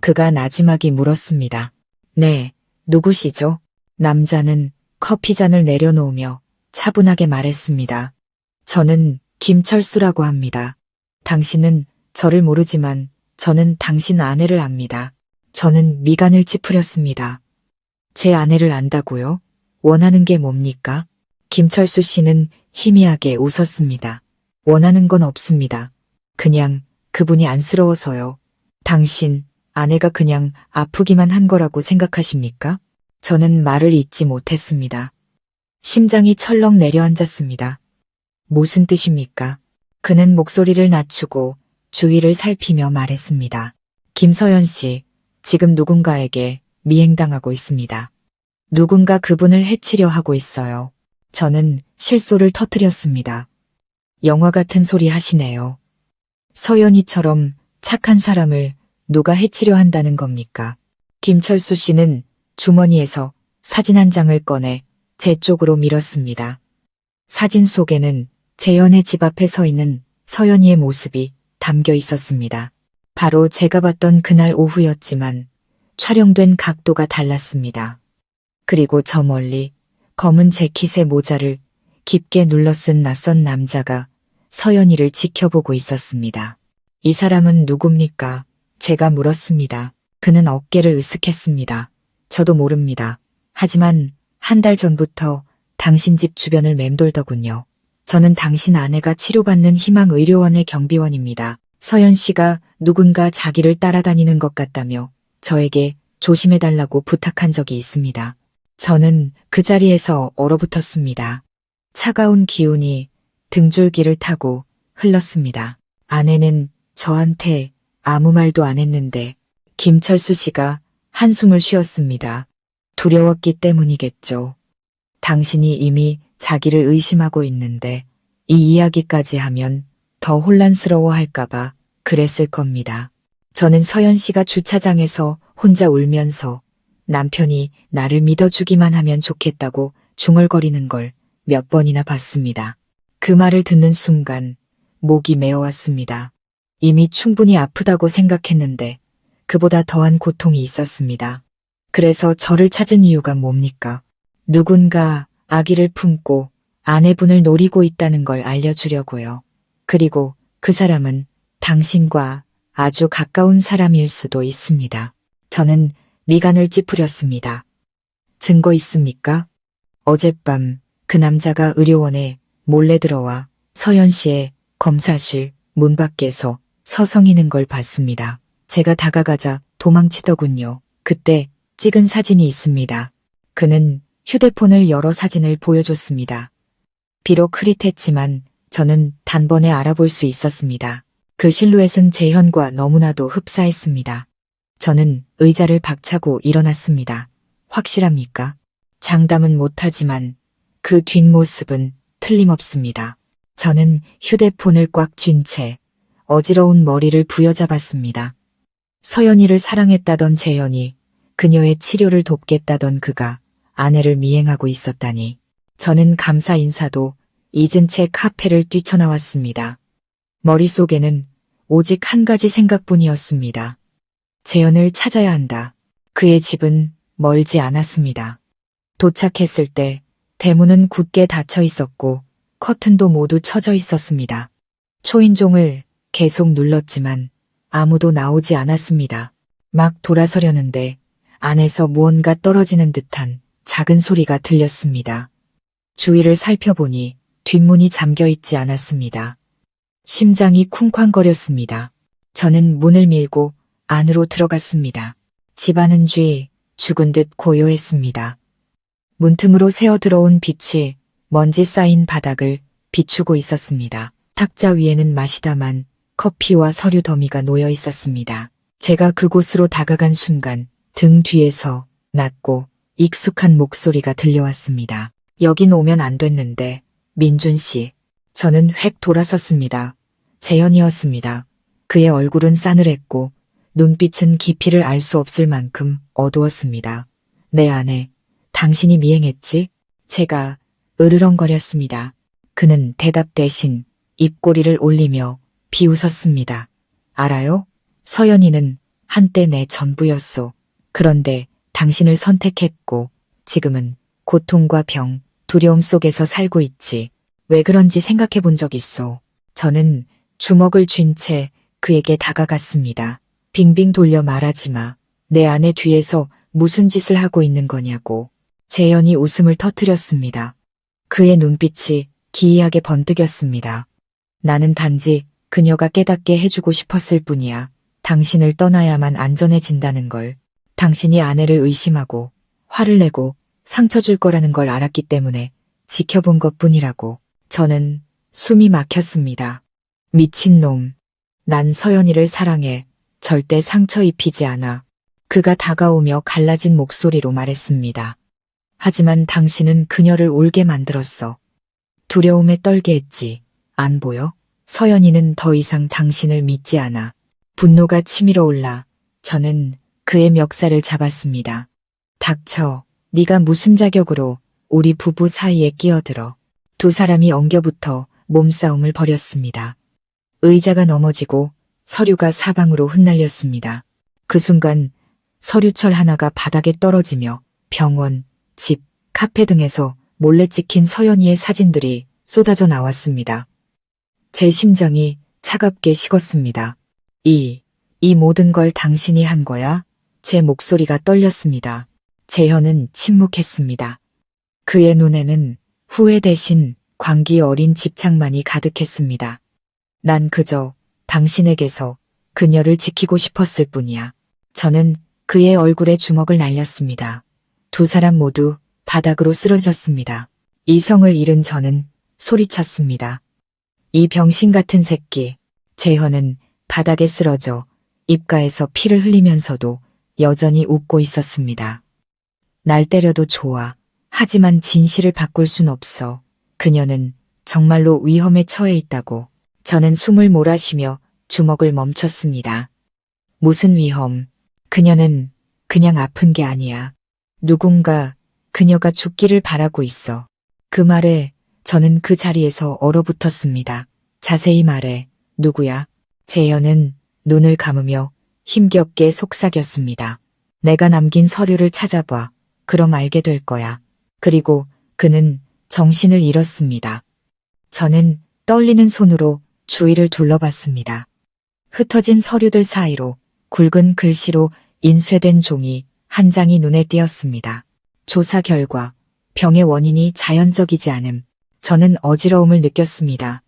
Speaker 1: 그가 나지막이 물었습니다. 네, 누구시죠? 남자는 커피잔을 내려놓으며 차분하게 말했습니다. 저는 김철수라고 합니다. 당신은 저를 모르지만 저는 당신 아내를 압니다. 저는 미간을 찌푸렸습니다. 제 아내를 안다고요? 원하는 게 뭡니까? 김철수 씨는 희미하게 웃었습니다. 원하는 건 없습니다. 그냥 그분이 안쓰러워서요. 당신 아내가 그냥 아프기만 한 거라고 생각하십니까? 저는 말을 잇지 못했습니다. 심장이 철렁 내려앉았습니다. 무슨 뜻입니까? 그는 목소리를 낮추고 주위를 살피며 말했습니다. 김서연 씨, 지금 누군가에게 미행당하고 있습니다. 누군가 그분을 해치려 하고 있어요. 저는 실소를 터뜨렸습니다. 영화 같은 소리 하시네요. 서연이처럼 착한 사람을 누가 해치려 한다는 겁니까? 김철수 씨는 주머니에서 사진 한 장을 꺼내 제 쪽으로 밀었습니다. 사진 속에는 재현의 집 앞에 서 있는 서연이의 모습이 담겨 있었습니다. 바로 제가 봤던 그날 오후였지만 촬영된 각도가 달랐습니다. 그리고 저 멀리 검은 재킷의 모자를 깊게 눌러 쓴 낯선 남자가 서연이를 지켜보고 있었습니다. 이 사람은 누굽니까? 제가 물었습니다. 그는 어깨를 으쓱했습니다. 저도 모릅니다. 하지만 한 달 전부터 당신 집 주변을 맴돌더군요. 저는 당신 아내가 치료받는 희망의료원의 경비원입니다. 서연 씨가 누군가 자기를 따라다니는 것 같다며 저에게 조심해달라고 부탁한 적이 있습니다. 저는 그 자리에서 얼어붙었습니다. 차가운 기운이 등줄기를 타고 흘렀습니다. 아내는 저한테 아무 말도 안 했는데 김철수 씨가 한숨을 쉬었습니다. 두려웠기 때문이겠죠. 당신이 이미 자기를 의심하고 있는데 이 이야기까지 하면 더 혼란스러워 할까봐 그랬을 겁니다. 저는 서연 씨가 주차장에서 혼자 울면서 남편이 나를 믿어주기만 하면 좋겠다고 중얼거리는 걸 몇 번이나 봤습니다. 그 말을 듣는 순간 목이 메어왔습니다. 이미 충분히 아프다고 생각했는데 그보다 더한 고통이 있었습니다. 그래서 저를 찾은 이유가 뭡니까? 누군가 아기를 품고 아내분을 노리고 있다는 걸 알려주려고요. 그리고 그 사람은 당신과 아주 가까운 사람일 수도 있습니다. 저는 미간을 찌푸렸습니다. 증거 있습니까? 어젯밤 그 남자가 의료원에 몰래 들어와 서연 씨의 검사실 문 밖에서 서성이는 걸 봤습니다. 제가 다가가자 도망치더군요. 그때 찍은 사진이 있습니다. 그는 휴대폰을 열어 사진을 보여줬습니다. 비록 흐릿했지만 저는 단번에 알아볼 수 있었습니다. 그 실루엣은 재현과 너무나도 흡사했습니다. 저는 의자를 박차고 일어났습니다. 확실합니까? 장담은 못하지만 그 뒷모습은 틀림없습니다. 저는 휴대폰을 꽉 쥔 채 어지러운 머리를 부여잡았습니다. 서연이를 사랑했다던 재현이, 그녀의 치료를 돕겠다던 그가 아내를 미행하고 있었다니. 저는 감사 인사도 잊은 채 카페를 뛰쳐나왔습니다. 머릿속에는 오직 한 가지 생각뿐이었습니다. 재현을 찾아야 한다. 그의 집은 멀지 않았습니다. 도착했을 때 대문은 굳게 닫혀 있었고 커튼도 모두 쳐져 있었습니다. 초인종을 계속 눌렀지만 아무도 나오지 않았습니다. 막 돌아서려는데 안에서 무언가 떨어지는 듯한 작은 소리가 들렸습니다. 주위를 살펴보니 뒷문이 잠겨 있지 않았습니다. 심장이 쿵쾅거렸습니다. 저는 문을 밀고 안으로 들어갔습니다. 집안은 죽은 듯 고요했습니다. 문틈으로 새어 들어온 빛이 먼지 쌓인 바닥을 비추고 있었습니다. 탁자 위에는 마시다만 커피와 서류 더미가 놓여 있었습니다. 제가 그곳으로 다가간 순간 등 뒤에서 낮고 익숙한 목소리가 들려왔습니다. 여긴 오면 안 됐는데, 민준 씨. 저는 획 돌아섰습니다. 재현이었습니다. 그의 얼굴은 싸늘했고 눈빛은 깊이를 알 수 없을 만큼 어두웠습니다. 내 아내, 당신이 미행했지? 제가 으르렁거렸습니다. 그는 대답 대신 입꼬리를 올리며 비웃었습니다. 알아요? 서연이는 한때 내 전부였소. 그런데 당신을 선택했고 지금은 고통과 병, 두려움 속에서 살고 있지. 왜 그런지 생각해 본 적 있어. 저는 주먹을 쥔 채 그에게 다가갔습니다. 빙빙 돌려 말하지 마. 내 아내 뒤에서 무슨 짓을 하고 있는 거냐고. 재현이 웃음을 터뜨렸습니다. 그의 눈빛이 기이하게 번뜩였습니다. 나는 단지 그녀가 깨닫게 해주고 싶었을 뿐이야. 당신을 떠나야만 안전해진다는 걸. 당신이 아내를 의심하고 화를 내고 상처 줄 거라는 걸 알았기 때문에 지켜본 것뿐이라고. 저는 숨이 막혔습니다. 미친놈. 난 서연이를 사랑해. 절대 상처 입히지 않아. 그가 다가오며 갈라진 목소리로 말했습니다. 하지만 당신은 그녀를 울게 만들었어. 두려움에 떨게 했지. 안 보여? 서연이는 더 이상 당신을 믿지 않아. 분노가 치밀어 올라 저는 그의 멱살을 잡았습니다. 닥쳐. 네가 무슨 자격으로 우리 부부 사이에 끼어들어. 두 사람이 엉겨붙어 몸싸움을 벌였습니다. 의자가 넘어지고 서류가 사방으로 흩날렸습니다. 그 순간 서류철 하나가 바닥에 떨어지며 병원, 집, 카페 등에서 몰래 찍힌 서연이의 사진들이 쏟아져 나왔습니다. 제 심장이 차갑게 식었습니다. 이 모든 걸 당신이 한 거야? 제 목소리가 떨렸습니다. 재현은 침묵했습니다. 그의 눈에는 후회 대신 광기 어린 집착만이 가득했습니다. 난 그저 당신에게서 그녀를 지키고 싶었을 뿐이야. 저는 그의 얼굴에 주먹을 날렸습니다. 두 사람 모두 바닥으로 쓰러졌습니다. 이성을 잃은 저는 소리쳤습니다. 이 병신 같은 새끼. 재현은 바닥에 쓰러져 입가에서 피를 흘리면서도 여전히 웃고 있었습니다. 날 때려도 좋아. 하지만 진실을 바꿀 순 없어. 그녀는 정말로 위험에 처해 있다고. 저는 숨을 몰아쉬며 주먹을 멈췄습니다. 무슨 위험? 그녀는 그냥 아픈 게 아니야. 누군가 그녀가 죽기를 바라고 있어. 그 말에 저는 그 자리에서 얼어붙었습니다. 자세히 말해. 누구야? 재현은 눈을 감으며 힘겹게 속삭였습니다. 내가 남긴 서류를 찾아봐. 그럼 알게 될 거야. 그리고 그는 정신을 잃었습니다. 저는 떨리는 손으로 주위를 둘러봤습니다. 흩어진 서류들 사이로 굵은 글씨로 인쇄된 종이 한 장이 눈에 띄었습니다. 조사 결과 병의 원인이 자연적이지 않음. 저는 어지러움을 느꼈습니다.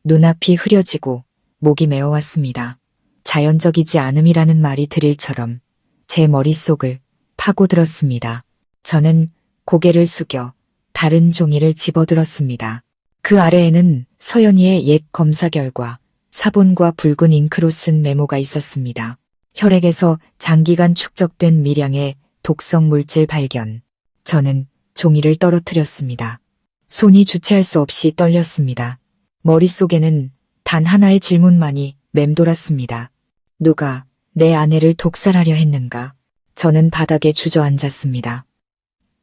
Speaker 1: 눈앞이 흐려지고 목이 메어왔습니다. 자연적이지 않음이라는 말이 드릴처럼 제 머릿속을 파고들었습니다. 저는 고개를 숙여 다른 종이를 집어들었습니다. 그 아래에는 서연이의 옛 검사 결과, 사본과 붉은 잉크로 쓴 메모가 있었습니다. 혈액에서 장기간 축적된 미량의 독성 물질 발견. 저는 종이를 떨어뜨렸습니다. 손이 주체할 수 없이 떨렸습니다. 머릿속에는 단 하나의 질문만이 맴돌았습니다. 누가 내 아내를 독살하려 했는가? 저는 바닥에 주저앉았습니다.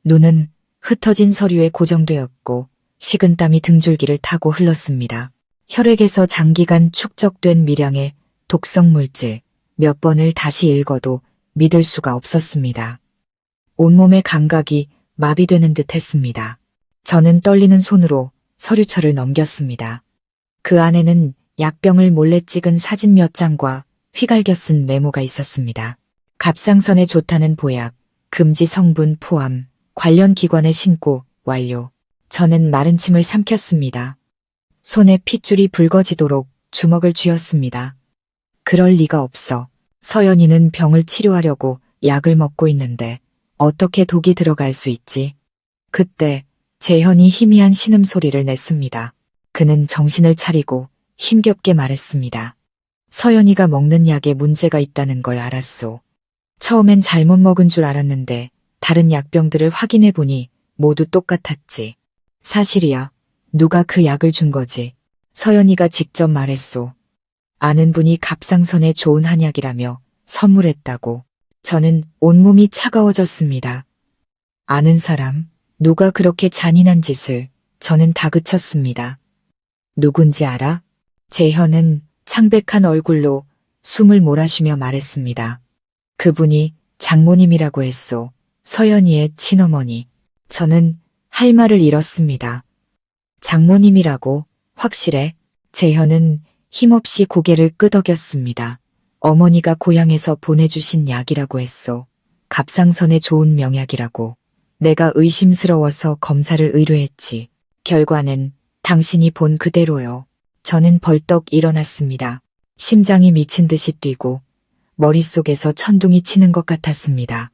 Speaker 1: 눈은 흩어진 서류에 고정되었고 식은땀이 등줄기를 타고 흘렀습니다. 혈액에서 장기간 축적된 미량의 독성 물질, 몇 번을 다시 읽어도 믿을 수가 없었습니다. 온몸의 감각이 마비되는 듯 했습니다. 저는 떨리는 손으로 서류철을 넘겼습니다. 그 안에는 약병을 몰래 찍은 사진 몇 장과 휘갈겨 쓴 메모가 있었습니다. 갑상선에 좋다는 보약, 금지 성분 포함, 관련 기관에 신고, 완료. 저는 마른 침을 삼켰습니다. 손에 핏줄이 붉어지도록 주먹을 쥐었습니다. 그럴 리가 없어. 서연이는 병을 치료하려고 약을 먹고 있는데 어떻게 독이 들어갈 수 있지? 그때 재현이 희미한 신음소리를 냈습니다. 그는 정신을 차리고 힘겹게 말했습니다. 서연이가 먹는 약에 문제가 있다는 걸 알았소. 처음엔 잘못 먹은 줄 알았는데 다른 약병들을 확인해보니 모두 똑같았지. 사실이야. 누가 그 약을 준 거지. 서연이가 직접 말했소. 아는 분이 갑상선에 좋은 한약이라며 선물했다고. 저는 온몸이 차가워졌습니다. 아는 사람, 누가 그렇게 잔인한 짓을, 저는 다그쳤습니다. 누군지 알아? 재현은 창백한 얼굴로 숨을 몰아쉬며 말했습니다. 그분이 장모님이라고 했소. 서연이의 친어머니. 저는 할 말을 잃었습니다. 장모님이라고? 확실해? 재현은 힘없이 고개를 끄덕였습니다. 어머니가 고향에서 보내주신 약이라고 했소. 갑상선에 좋은 명약이라고. 내가 의심스러워서 검사를 의뢰했지. 결과는 당신이 본 그대로요. 저는 벌떡 일어났습니다. 심장이 미친 듯이 뛰고 머릿속에서 천둥이 치는 것 같았습니다.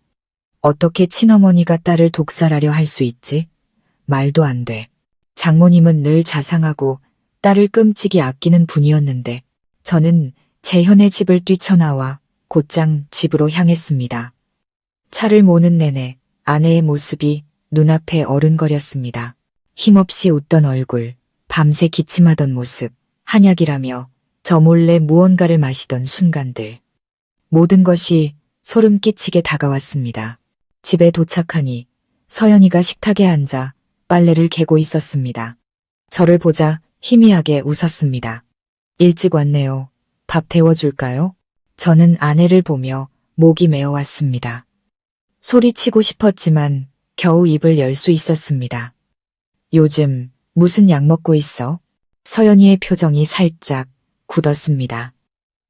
Speaker 1: 어떻게 친어머니가 딸을 독살하려 할 수 있지? 말도 안 돼. 장모님은 늘 자상하고 딸을 끔찍이 아끼는 분이었는데 저는 재현의 집을 뛰쳐나와 곧장 집으로 향했습니다. 차를 모는 내내 아내의 모습이 눈앞에 어른거렸습니다. 힘없이 웃던 얼굴, 밤새 기침하던 모습, 한약이라며 저 몰래 무언가를 마시던 순간들. 모든 것이 소름 끼치게 다가왔습니다. 집에 도착하니 서연이가 식탁에 앉아 빨래를 개고 있었습니다. 저를 보자 희미하게 웃었습니다. 일찍 왔네요. 밥 데워줄까요? 저는 아내를 보며 목이 메어왔습니다. 소리치고 싶었지만 겨우 입을 열 수 있었습니다. 요즘 무슨 약 먹고 있어? 서연이의 표정이 살짝 굳었습니다.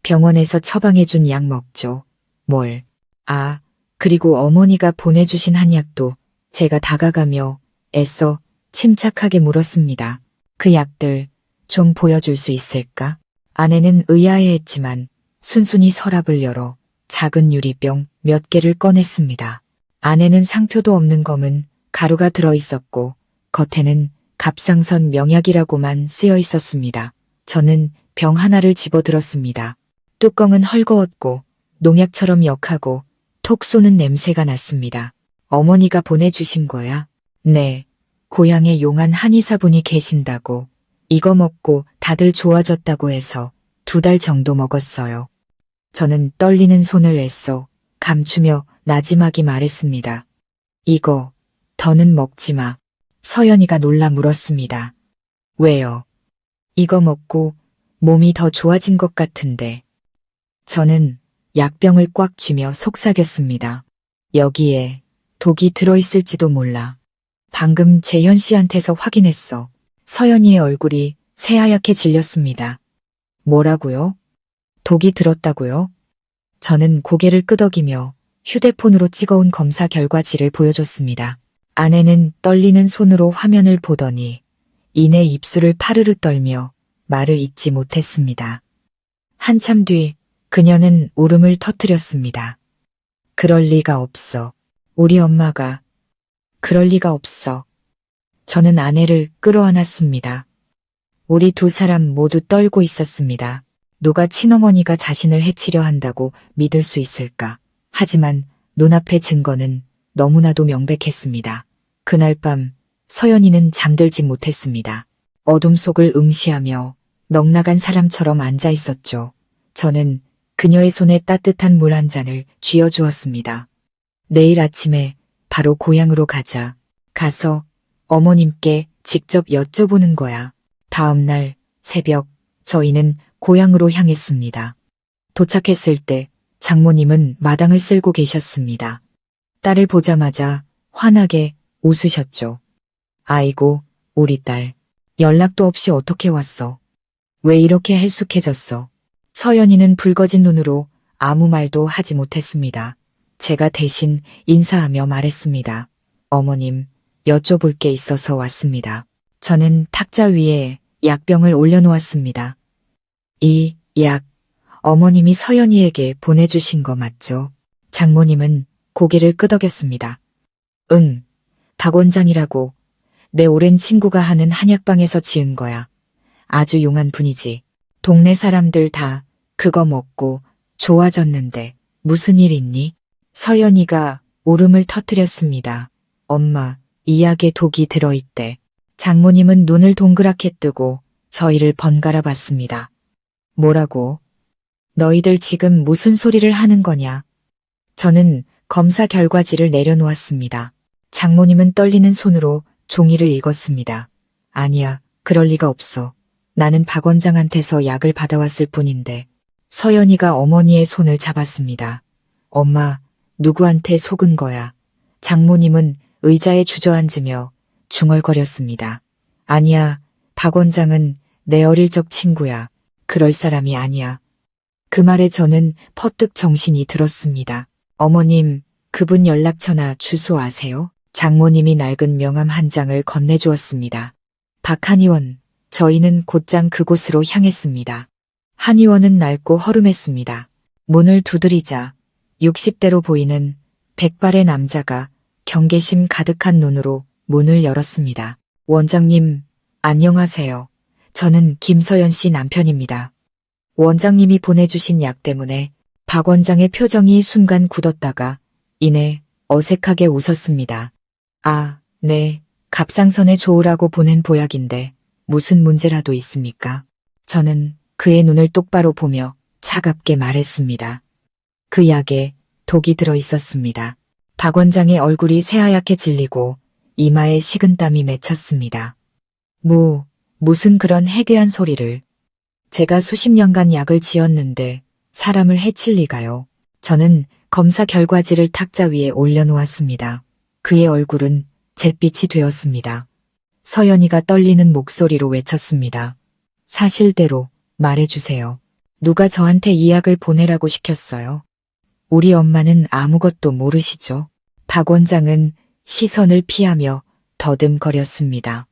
Speaker 1: 병원에서 처방해준 약 먹죠. 뭘? 아, 그리고 어머니가 보내주신 한약도. 제가 다가가며 애써 침착하게 물었습니다. 그 약들 좀 보여줄 수 있을까? 아내는 의아해했지만 순순히 서랍을 열어 작은 유리병 몇 개를 꺼냈습니다. 안에는 상표도 없는 검은 가루가 들어있었고 겉에는 갑상선 명약이라고만 쓰여 있었습니다. 저는 병 하나를 집어들었습니다. 뚜껑은 헐거웠고 농약처럼 역하고 톡 쏘는 냄새가 났습니다. 어머니가 보내주신 거야? 네. 고향에 용한 한의사분이 계신다고. 이거 먹고 다들 좋아졌다고 해서 2달 정도 먹었어요. 저는 떨리는 손을 애써 감추며 나지막이 말했습니다. 이거 더는 먹지 마. 서연이가 놀라 물었습니다. 왜요? 이거 먹고 몸이 더 좋아진 것 같은데. 저는 약병을 꽉 쥐며 속삭였습니다. 여기에 독이 들어있을지도 몰라. 방금 재현 씨한테서 확인했어. 서연이의 얼굴이 새하얗게 질렸습니다. 뭐라고요? 독이 들었다고요? 저는 고개를 끄덕이며 휴대폰으로 찍어온 검사 결과지를 보여줬습니다. 아내는 떨리는 손으로 화면을 보더니 이내 입술을 파르르 떨며 말을 잇지 못했습니다. 한참 뒤 그녀는 울음을 터뜨렸습니다. 그럴 리가 없어. 우리 엄마가. 그럴 리가 없어. 저는 아내를 끌어안았습니다. 우리 2사람 모두 떨고 있었습니다. 누가 친어머니가 자신을 해치려 한다고 믿을 수 있을까? 하지만 눈앞의 증거는 너무나도 명백했습니다. 그날 밤 서연이는 잠들지 못했습니다. 어둠 속을 응시하며 넋나간 사람처럼 앉아 있었죠. 저는 그녀의 손에 따뜻한 물 한 잔을 쥐어주었습니다. 내일 아침에 바로 고향으로 가자. 가서 어머님께 직접 여쭤보는 거야. 다음 날 새벽 저희는 고향으로 향했습니다. 도착했을 때 장모님은 마당을 쓸고 계셨습니다. 딸을 보자마자 환하게 웃으셨죠. 아이고, 우리 딸. 연락도 없이 어떻게 왔어? 왜 이렇게 헬쑥해졌어? 서연이는 붉어진 눈으로 아무 말도 하지 못했습니다. 제가 대신 인사하며 말했습니다. 어머님, 여쭤볼 게 있어서 왔습니다. 저는 탁자 위에 약병을 올려놓았습니다. 이 약, 어머님이 서연이에게 보내주신 거 맞죠? 장모님은 고개를 끄덕였습니다. 응, 박 원장이라고 내 오랜 친구가 하는 한약방에서 지은 거야. 아주 용한 분이지. 동네 사람들 다 그거 먹고 좋아졌는데 무슨 일 있니? 서연이가 울음을 터뜨렸습니다. 엄마, 이 약에 독이 들어있대. 장모님은 눈을 동그랗게 뜨고 저희를 번갈아 봤습니다. 뭐라고? 너희들 지금 무슨 소리를 하는 거냐? 저는 검사 결과지를 내려놓았습니다. 장모님은 떨리는 손으로 종이를 읽었습니다. 아니야, 그럴 리가 없어. 나는 박 원장한테서 약을 받아왔을 뿐인데. 서연이가 어머니의 손을 잡았습니다. 엄마, 누구한테 속은 거야? 장모님은 의자에 주저앉으며 중얼거렸습니다. 아니야, 박 원장은 내 어릴 적 친구야. 그럴 사람이 아니야. 그 말에 저는 퍼뜩 정신이 들었습니다. 어머님, 그분 연락처나 주소 아세요? 장모님이 낡은 명함 한 장을 건네주었습니다. 박 한의원, 저희는 곧장 그곳으로 향했습니다. 한의원은 낡고 허름했습니다. 문을 두드리자 60대로 보이는 백발의 남자가 경계심 가득한 눈으로 문을 열었습니다. 원장님, 안녕하세요. 저는 김서연 씨 남편입니다. 원장님이 보내주신 약 때문에 박 원장의 표정이 순간 굳었다가 이내 어색하게 웃었습니다. 아, 네, 갑상선에 좋으라고 보낸 보약인데 무슨 문제라도 있습니까? 저는 그의 눈을 똑바로 보며 차갑게 말했습니다. 그 약에 독이 들어 있었습니다. 박 원장의 얼굴이 새하얗게 질리고 이마에 식은땀이 맺혔습니다. 무슨 그런 해괴한 소리를. 제가 수십 년간 약을 지었는데 사람을 해칠 리가요. 저는 검사 결과지를 탁자 위에 올려놓았습니다. 그의 얼굴은 잿빛이 되었습니다. 서연이가 떨리는 목소리로 외쳤습니다. 사실대로 말해주세요. 누가 저한테 이 약을 보내라고 시켰어요? 우리 엄마는 아무것도 모르시죠? 박 원장은 시선을 피하며 더듬거렸습니다.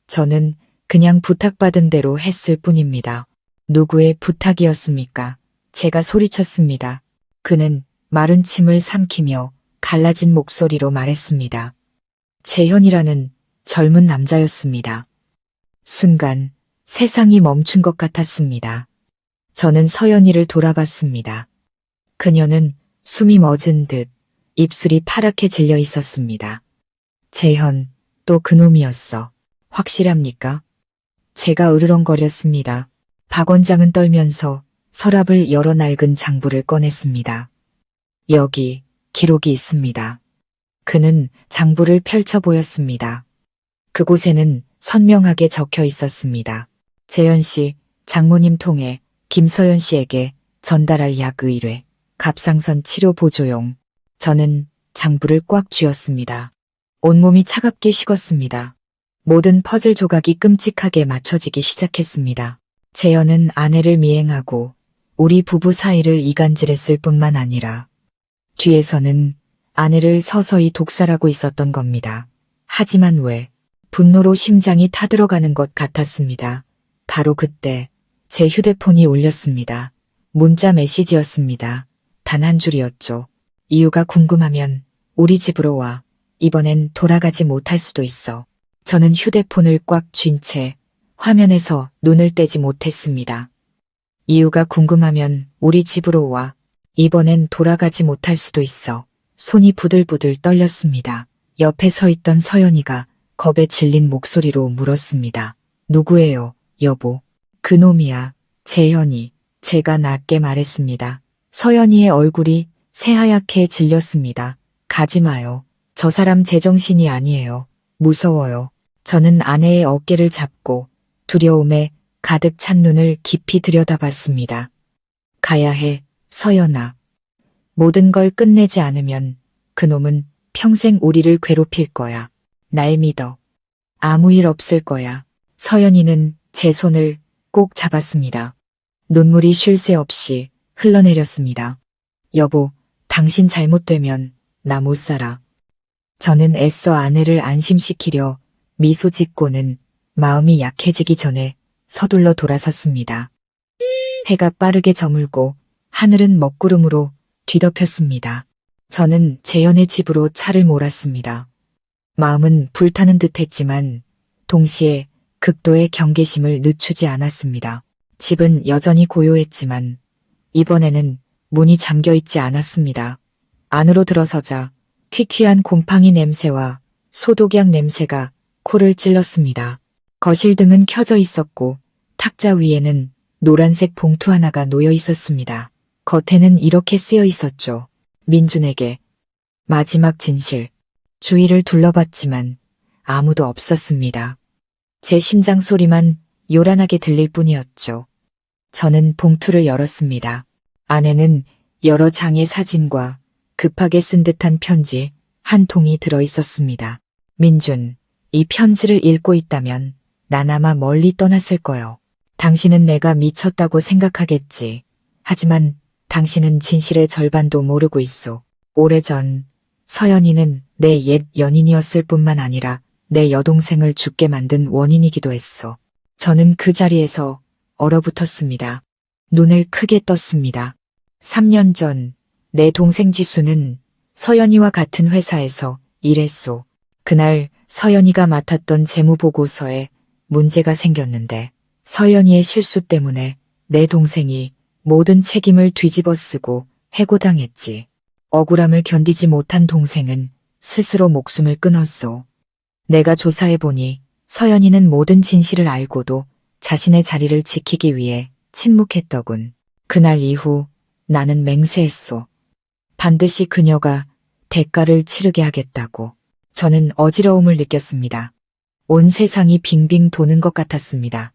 Speaker 1: 저는 그냥 부탁받은 대로 했을 뿐입니다. 누구의 부탁이었습니까? 제가 소리쳤습니다. 그는 마른 침을 삼키며 갈라진 목소리로 말했습니다. 재현이라는 젊은 남자였습니다. 순간 세상이 멈춘 것 같았습니다. 저는 서연이를 돌아봤습니다. 그녀는 숨이 멎은 듯 입술이 파랗게 질려 있었습니다. 재현, 또 그놈이었어. 확실합니까? 제가 으르렁거렸습니다. 박 원장은 떨면서 서랍을 열어 낡은 장부를 꺼냈습니다. 여기 기록이 있습니다. 그는 장부를 펼쳐 보였습니다. 그곳에는 선명하게 적혀 있었습니다. 재현 씨, 장모님 통해 김서연 씨에게 전달할 약 의뢰, 갑상선 치료 보조용. 저는 장부를 꽉 쥐었습니다. 온몸이 차갑게 식었습니다. 모든 퍼즐 조각이 끔찍하게 맞춰지기 시작했습니다. 재현은 아내를 미행하고 우리 부부 사이를 이간질했을 뿐만 아니라 뒤에서는 아내를 서서히 독살하고 있었던 겁니다. 하지만 왜? 분노로 심장이 타들어가는 것 같았습니다. 바로 그때 제 휴대폰이 울렸습니다. 문자 메시지였습니다. 단 한 줄이었죠. 이유가 궁금하면 우리 집으로 와. 이번엔 돌아가지 못할 수도 있어. 저는 휴대폰을 꽉 쥔 채 화면에서 눈을 떼지 못했습니다. 이유가 궁금하면 우리 집으로 와. 이번엔 돌아가지 못할 수도 있어. 손이 부들부들 떨렸습니다. 옆에 서 있던 서연이가 겁에 질린 목소리로 물었습니다. 누구예요, 여보? 그놈이야, 재현이. 제가 낮게 말했습니다. 서연이의 얼굴이 새하얗게 질렸습니다. 가지 마요. 저 사람 제정신이 아니에요. 무서워요. 저는 아내의 어깨를 잡고 두려움에 가득 찬 눈을 깊이 들여다봤습니다. 가야 해, 서연아. 모든 걸 끝내지 않으면 그놈은 평생 우리를 괴롭힐 거야. 날 믿어. 아무 일 없을 거야. 서연이는 제 손을 꼭 잡았습니다. 눈물이 쉴 새 없이 흘러내렸습니다. 여보, 당신 잘못되면 나 못 살아. 저는 애써 아내를 안심시키려 미소 짓고는 마음이 약해지기 전에 서둘러 돌아섰습니다. 해가 빠르게 저물고 하늘은 먹구름으로 뒤덮였습니다. 저는 재현의 집으로 차를 몰았습니다. 마음은 불타는 듯 했지만 동시에 극도의 경계심을 늦추지 않았습니다. 집은 여전히 고요했지만 이번에는 문이 잠겨있지 않았습니다. 안으로 들어서자 퀴퀴한 곰팡이 냄새와 소독약 냄새가 코를 찔렀습니다. 거실 등은 켜져 있었고 탁자 위에는 노란색 봉투 하나가 놓여 있었습니다. 겉에는 이렇게 쓰여 있었죠. 민준에게 마지막 진실. 주위를 둘러봤지만 아무도 없었습니다. 제 심장 소리만 요란하게 들릴 뿐이었죠. 저는 봉투를 열었습니다. 안에는 여러 장의 사진과 급하게 쓴 듯한 편지 한 통이 들어 있었습니다. 민준, 이 편지를 읽고 있다면 난 아마 멀리 떠났을 거요. 당신은 내가 미쳤다고 생각하겠지. 하지만 당신은 진실의 절반도 모르고 있어. 오래전 서연이는 내 옛 연인이었을 뿐만 아니라 내 여동생을 죽게 만든 원인이기도 했어. 저는 그 자리에서 얼어붙었습니다. 눈을 크게 떴습니다. 3년 전 내 동생 지수는 서연이와 같은 회사에서 일했소. 그날 서연이가 맡았던 재무보고서에 문제가 생겼는데 서연이의 실수 때문에 내 동생이 모든 책임을 뒤집어 쓰고 해고당했지. 억울함을 견디지 못한 동생은 스스로 목숨을 끊었소. 내가 조사해보니 서연이는 모든 진실을 알고도 자신의 자리를 지키기 위해 침묵했더군. 그날 이후 나는 맹세했소. 반드시 그녀가 대가를 치르게 하겠다고. 저는 어지러움을 느꼈습니다. 온 세상이 빙빙 도는 것 같았습니다.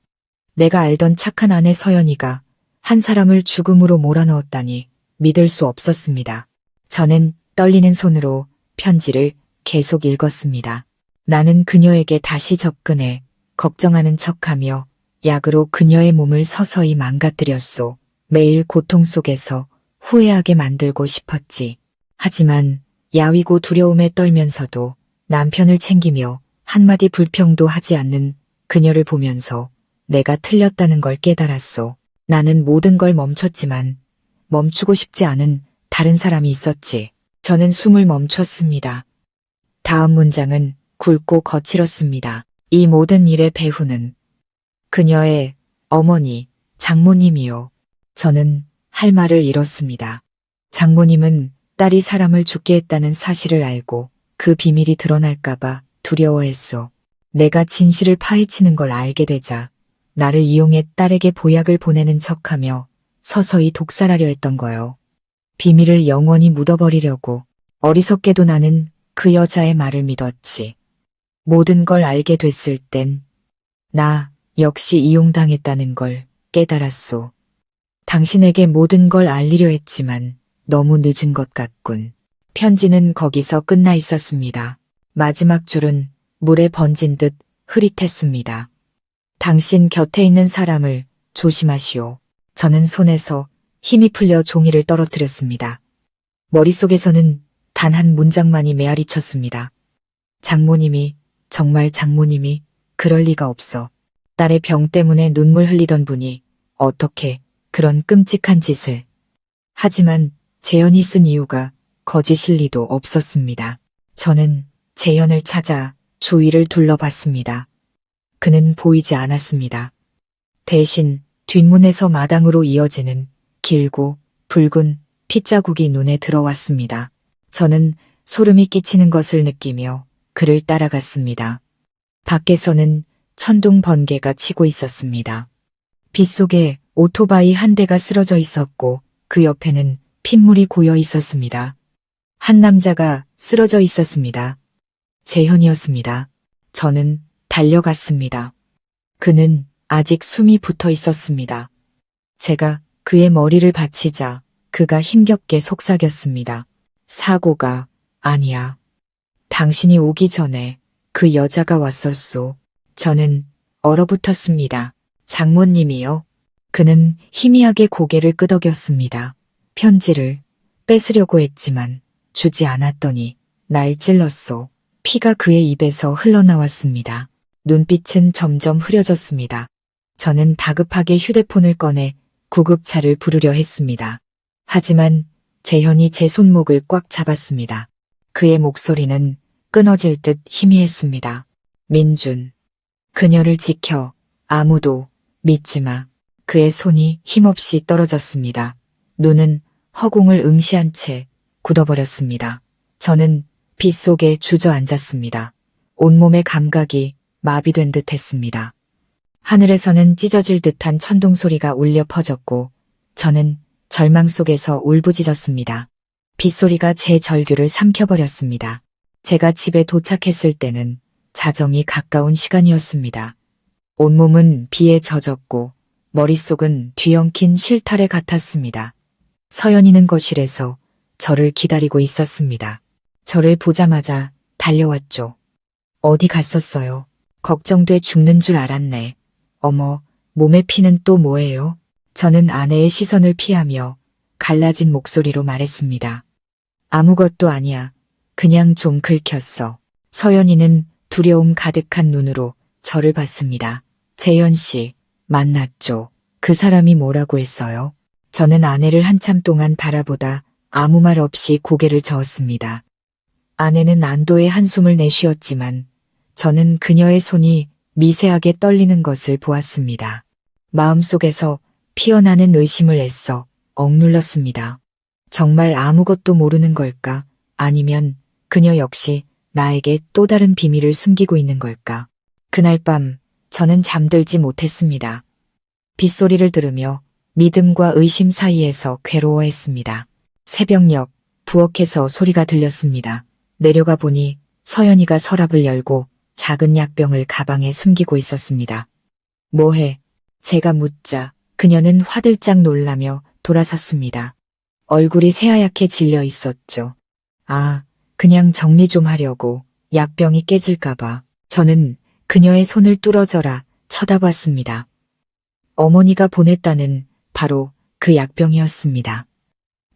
Speaker 1: 내가 알던 착한 아내 서연이가 한 사람을 죽음으로 몰아넣었다니 믿을 수 없었습니다. 저는 떨리는 손으로 편지를 계속 읽었습니다. 나는 그녀에게 다시 접근해 걱정하는 척하며 약으로 그녀의 몸을 서서히 망가뜨렸소. 매일 고통 속에서 후회하게 만들고 싶었지. 하지만 야위고 두려움에 떨면서도 남편을 챙기며 한마디 불평도 하지 않는 그녀를 보면서 내가 틀렸다는 걸 깨달았소. 나는 모든 걸 멈췄지만 멈추고 싶지 않은 다른 사람이 있었지. 저는 숨을 멈췄습니다. 다음 문장은 굵고 거칠었습니다. 이 모든 일의 배후는 그녀의 어머니, 장모님이요. 저는 할 말을 잃었습니다. 장모님은 딸이 사람을 죽게 했다는 사실을 알고 그 비밀이 드러날까봐 두려워했소. 내가 진실을 파헤치는 걸 알게 되자 나를 이용해 딸에게 보약을 보내는 척하며 서서히 독살하려 했던 거요. 비밀을 영원히 묻어버리려고. 어리석게도 나는 그 여자의 말을 믿었지. 모든 걸 알게 됐을 땐 나 역시 이용당했다는 걸 깨달았소. 당신에게 모든 걸 알리려 했지만 너무 늦은 것 같군. 편지는 거기서 끝나 있었습니다. 마지막 줄은 물에 번진 듯 흐릿했습니다. 당신 곁에 있는 사람을 조심하시오. 저는 손에서 힘이 풀려 종이를 떨어뜨렸습니다. 머릿속에서는 단 한 문장만이 메아리쳤습니다. 장모님이, 정말 장모님이 그럴 리가 없어. 딸의 병 때문에 눈물 흘리던 분이 어떻게 그런 끔찍한 짓을. 하지만 재현이 쓴 이유가 거짓일 리도 없었습니다. 저는 재현을 찾아 주위를 둘러봤습니다. 그는 보이지 않았습니다. 대신 뒷문에서 마당으로 이어지는 길고 붉은 핏자국이 눈에 들어왔습니다. 저는 소름이 끼치는 것을 느끼며 그를 따라갔습니다. 밖에서는 천둥 번개가 치고 있었습니다. 빗속에 오토바이 한 대가 쓰러져 있었고 그 옆에는 핏물이 고여 있었습니다. 한 남자가 쓰러져 있었습니다. 재현이었습니다. 저는 달려갔습니다. 그는 아직 숨이 붙어 있었습니다. 제가 그의 머리를 받치자 그가 힘겹게 속삭였습니다. 사고가 아니야. 당신이 오기 전에 그 여자가 왔었소. 저는 얼어붙었습니다. 장모님이요? 그는 희미하게 고개를 끄덕였습니다. 편지를 뺏으려고 했지만 주지 않았더니 날 찔렀소. 피가 그의 입에서 흘러나왔습니다. 눈빛은 점점 흐려졌습니다. 저는 다급하게 휴대폰을 꺼내 구급차를 부르려 했습니다. 하지만 재현이 제 손목을 꽉 잡았습니다. 그의 목소리는 끊어질 듯 희미했습니다. 민준, 그녀를 지켜. 아무도 믿지 마. 그의 손이 힘없이 떨어졌습니다. 눈은 허공을 응시한 채 굳어버렸습니다. 저는 빗속에 주저앉았습니다. 온몸의 감각이 마비된 듯 했습니다. 하늘에서는 찢어질 듯한 천둥 소리가 울려 퍼졌고 저는 절망 속에서 울부짖었습니다. 빗소리가 제 절규를 삼켜버렸습니다. 제가 집에 도착했을 때는 자정이 가까운 시간이었습니다. 온몸은 비에 젖었고 머릿속은 뒤엉킨 실타래 같았습니다. 서연이는 거실에서 저를 기다리고 있었습니다. 저를 보자마자 달려왔죠. 어디 갔었어요? 걱정돼 죽는 줄 알았네. 어머, 몸에 피는 또 뭐예요? 저는 아내의 시선을 피하며 갈라진 목소리로 말했습니다. 아무것도 아니야. 그냥 좀 긁혔어. 서연이는 두려움 가득한 눈으로 저를 봤습니다. 재현 씨, 만났죠. 그 사람이 뭐라고 했어요? 저는 아내를 한참 동안 바라보다 아무 말 없이 고개를 저었습니다. 아내는 안도의 한숨을 내쉬었지만 저는 그녀의 손이 미세하게 떨리는 것을 보았습니다. 마음속에서 피어나는 의심을 애써 억눌렀습니다. 정말 아무것도 모르는 걸까? 아니면 그녀 역시 나에게 또 다른 비밀을 숨기고 있는 걸까? 그날 밤 저는 잠들지 못했습니다. 빗소리를 들으며 믿음과 의심 사이에서 괴로워했습니다. 새벽녘 부엌에서 소리가 들렸습니다. 내려가 보니 서연이가 서랍을 열고 작은 약병을 가방에 숨기고 있었습니다. 뭐해? 제가 묻자 그녀는 화들짝 놀라며 돌아섰습니다. 얼굴이 새하얗게 질려 있었죠. 아, 그냥 정리 좀 하려고 약병이 깨질까봐. 저는 그녀의 손을 뚫어져라 쳐다봤습니다. 어머니가 보냈다는 바로 그 약병이었습니다.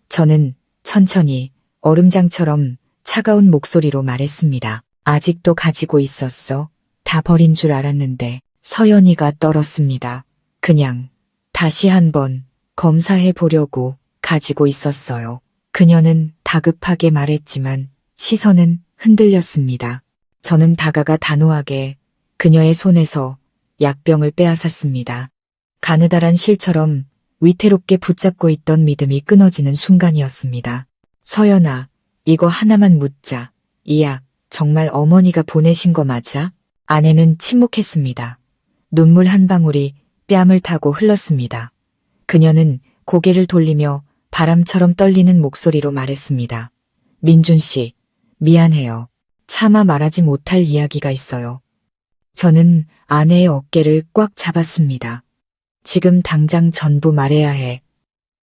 Speaker 1: 저는 천천히 얼음장처럼 차가운 목소리로 말했습니다. 아직도 가지고 있었어. 다 버린 줄 알았는데. 서연이가 떨었습니다. 그냥 다시 한번 검사해 보려고 가지고 있었어요. 그녀는 다급하게 말했지만 시선은 흔들렸습니다. 저는 다가가 단호하게 그녀의 손에서 약병을 빼앗았습니다. 가느다란 실처럼 위태롭게 붙잡고 있던 믿음이 끊어지는 순간이었습니다. 서연아, 이거 하나만 묻자. 이 약 정말 어머니가 보내신 거 맞아? 아내는 침묵했습니다. 눈물 한 방울이 뺨을 타고 흘렀습니다. 그녀는 고개를 돌리며 바람처럼 떨리는 목소리로 말했습니다. 민준 씨, 미안해요. 차마 말하지 못할 이야기가 있어요. 저는 아내의 어깨를 꽉 잡았습니다. 지금 당장 전부 말해야 해.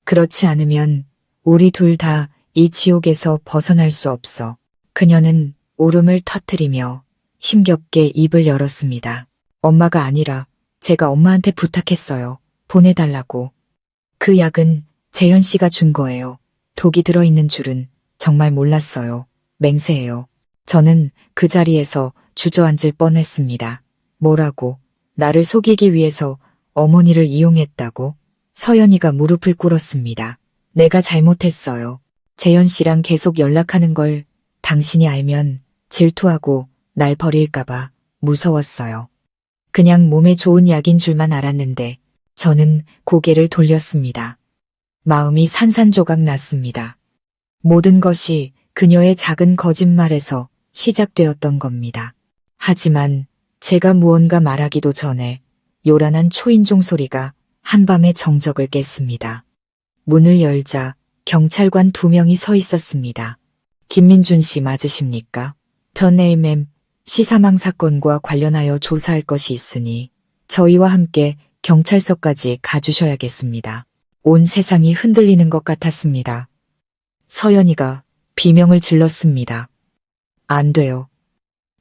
Speaker 1: 그렇지 않으면 우리 둘 다 이 지옥에서 벗어날 수 없어. 그녀는 울음을 터뜨리며 힘겹게 입을 열었습니다. 엄마가 아니라 제가 엄마한테 부탁했어요. 보내달라고. 그 약은 재현 씨가 준 거예요. 독이 들어있는 줄은 정말 몰랐어요. 맹세해요. 저는 그 자리에서 주저앉을 뻔했습니다. 뭐라고? 나를 속이기 위해서 어머니를 이용했다고? 서연이가 무릎을 꿇었습니다. 내가 잘못했어요. 재현 씨랑 계속 연락하는 걸 당신이 알면 질투하고 날 버릴까봐 무서웠어요. 그냥 몸에 좋은 약인 줄만 알았는데 저는 고개를 돌렸습니다. 마음이 산산조각 났습니다. 모든 것이 그녀의 작은 거짓말에서 시작되었던 겁니다. 하지만 제가 무언가 말하기도 전에 요란한 초인종 소리가 한밤의 정적을 깼습니다. 문을 열자 경찰관 2명이 서 있었습니다. 김민준 씨 맞으십니까? 전 A맴 씨 사망 사건과 관련하여 조사할 것이 있으니 저희와 함께 경찰서까지 가주셔야겠습니다. 온 세상이 흔들리는 것 같았습니다. 서연이가 비명을 질렀습니다. 안 돼요.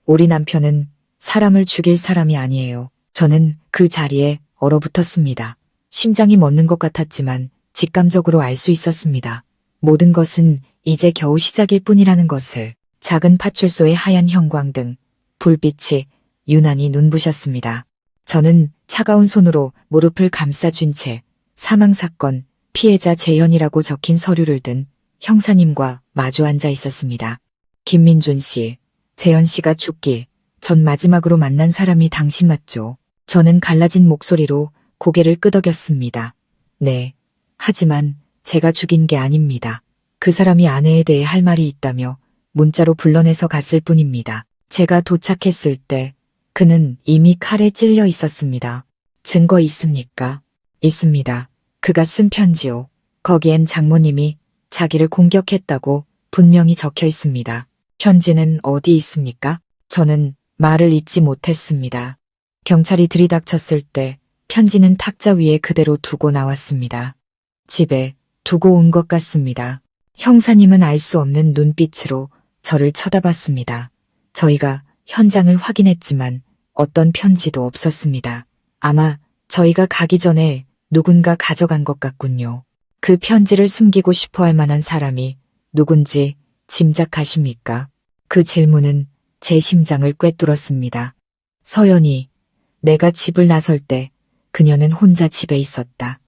Speaker 1: 우리 남편은 사람을 죽일 사람이 아니에요. 저는 그 자리에 얼어붙었습니다. 심장이 멎는 것 같았지만 직감적으로 알 수 있었습니다. 모든 것은 이제 겨우 시작일 뿐이라는 것을. 작은 파출소의 하얀 형광등, 불빛이 유난히 눈부셨습니다. 저는 차가운 손으로 무릎을 감싸쥔 채 사망사건 피해자 재현이라고 적힌 서류를 든 형사님과 마주 앉아 있었습니다. 김민준 씨, 재현 씨가 죽길 전 마지막으로 만난 사람이 당신 맞죠? 저는 갈라진 목소리로 고개를 끄덕였습니다. 네. 하지만 제가 죽인 게 아닙니다. 그 사람이 아내에 대해 할 말이 있다며 문자로 불러내서 갔을 뿐입니다. 제가 도착했을 때 그는 이미 칼에 찔려 있었습니다. 증거 있습니까? 있습니다. 그가 쓴 편지요. 거기엔 장모님이 자기를 공격했다고 분명히 적혀 있습니다. 편지는 어디 있습니까? 저는 말을 잇지 못했습니다. 경찰이 들이닥쳤을 때 편지는 탁자 위에 그대로 두고 나왔습니다. 집에 두고 온 것 같습니다. 형사님은 알 수 없는 눈빛으로 저를 쳐다봤습니다. 저희가 현장을 확인했지만 어떤 편지도 없었습니다. 아마 저희가 가기 전에 누군가 가져간 것 같군요. 그 편지를 숨기고 싶어 할 만한 사람이 누군지 짐작하십니까? 그 질문은 제 심장을 꿰뚫었습니다. 서연이, 내가 집을 나설 때 그녀는 혼자 집에 있었다.